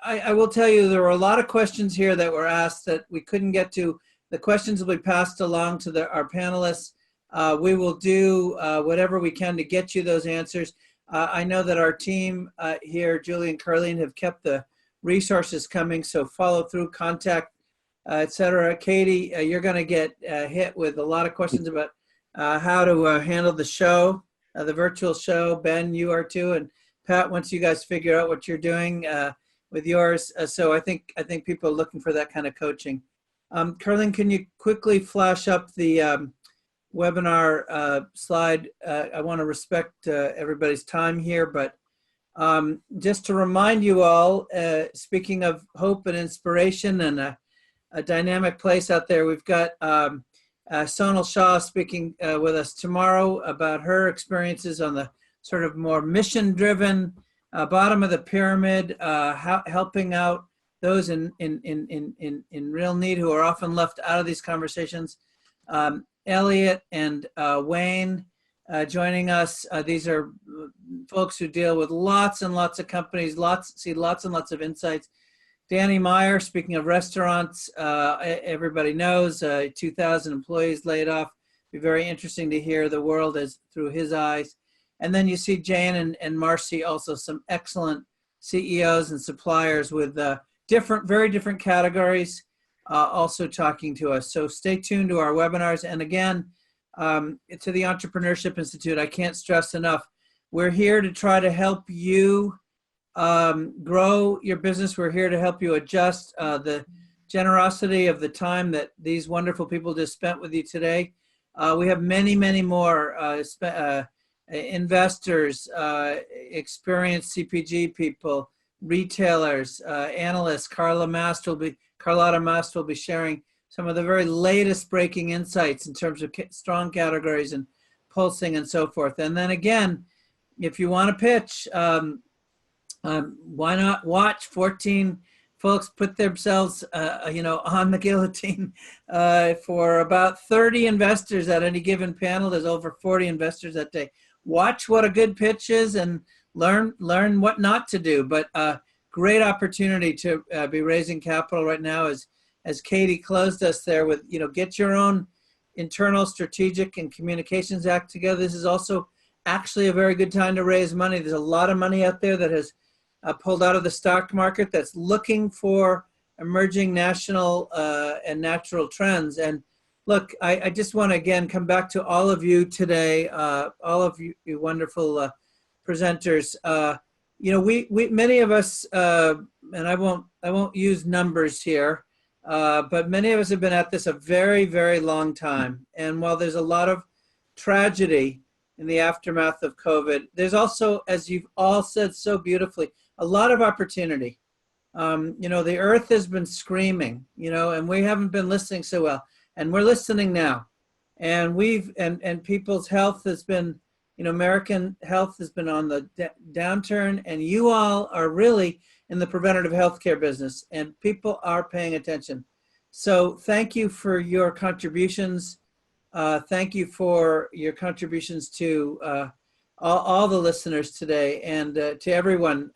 I will tell you, there were a lot of questions here that were asked that we couldn't get to. The questions will be passed along to our panelists. We will do whatever we can to get you those answers. I know that our team here, Julie and Carleen, have kept the resources coming, so follow through, contact, etc. Katie, you're going to get hit with a lot of questions about how to handle the show, the virtual show. Ben, you are too, and Pat, once you guys figure out what you're doing with yours. So I think people are looking for that kind of coaching. Carleen, can you quickly flash up the webinar slide? I want to respect everybody's time here, but just to remind you all, speaking of hope and inspiration and a dynamic place out there, we've got Sonal Shah speaking with us tomorrow about her experiences on the sort of more mission-driven bottom of the pyramid, helping out those in real need who are often left out of these conversations. Elliot and Wayne joining us. These are folks who deal with lots and lots of companies, see lots and lots of insights. Danny Meyer, speaking of restaurants, everybody knows 2,000 employees laid off. Be very interesting to hear the world as through his eyes. And then you see Jane and Marcy, also some excellent CEOs and suppliers with very different categories, also talking to us. So stay tuned to our webinars. And again, to the Entrepreneurship Institute, I can't stress enough, we're here to try to help you grow your business. We're here to help you adjust. The generosity of the time that these wonderful people just spent with you today. We have many, many more investors, experienced CPG people, retailers, analysts. Carlotta Mast will be sharing some of the very latest breaking insights in terms of strong categories and pulsing and so forth. And then again, if you want to pitch, why not watch 14 folks put themselves, on the guillotine for about 30 investors at any given panel. There's over 40 investors that day. Watch what a good pitch is and learn what not to do. But great opportunity to be raising capital right now as Katie closed us there with, get your own internal strategic and communications act together. This is also actually a very good time to raise money. There's a lot of money out there that has pulled out of the stock market that's looking for emerging national and natural trends. And look, I just want to again come back to all of you today, all of you wonderful presenters. We many of us, and I won't use numbers here, but many of us have been at this a very, very long time. And while there's a lot of tragedy in the aftermath of COVID, there's also, as you've all said so beautifully, a lot of opportunity. The earth has been screaming, and we haven't been listening so well, and we're listening now. And and people's health has been, American health has been on the downturn, and you all are really in the preventative healthcare business, and people are paying attention. So thank you for your contributions. Thank you for your contributions to all the listeners today, and to everyone,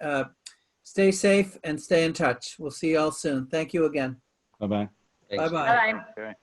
stay safe and stay in touch. We'll see you all soon. Thank you again. Bye-bye. Thanks. Bye-bye. Bye.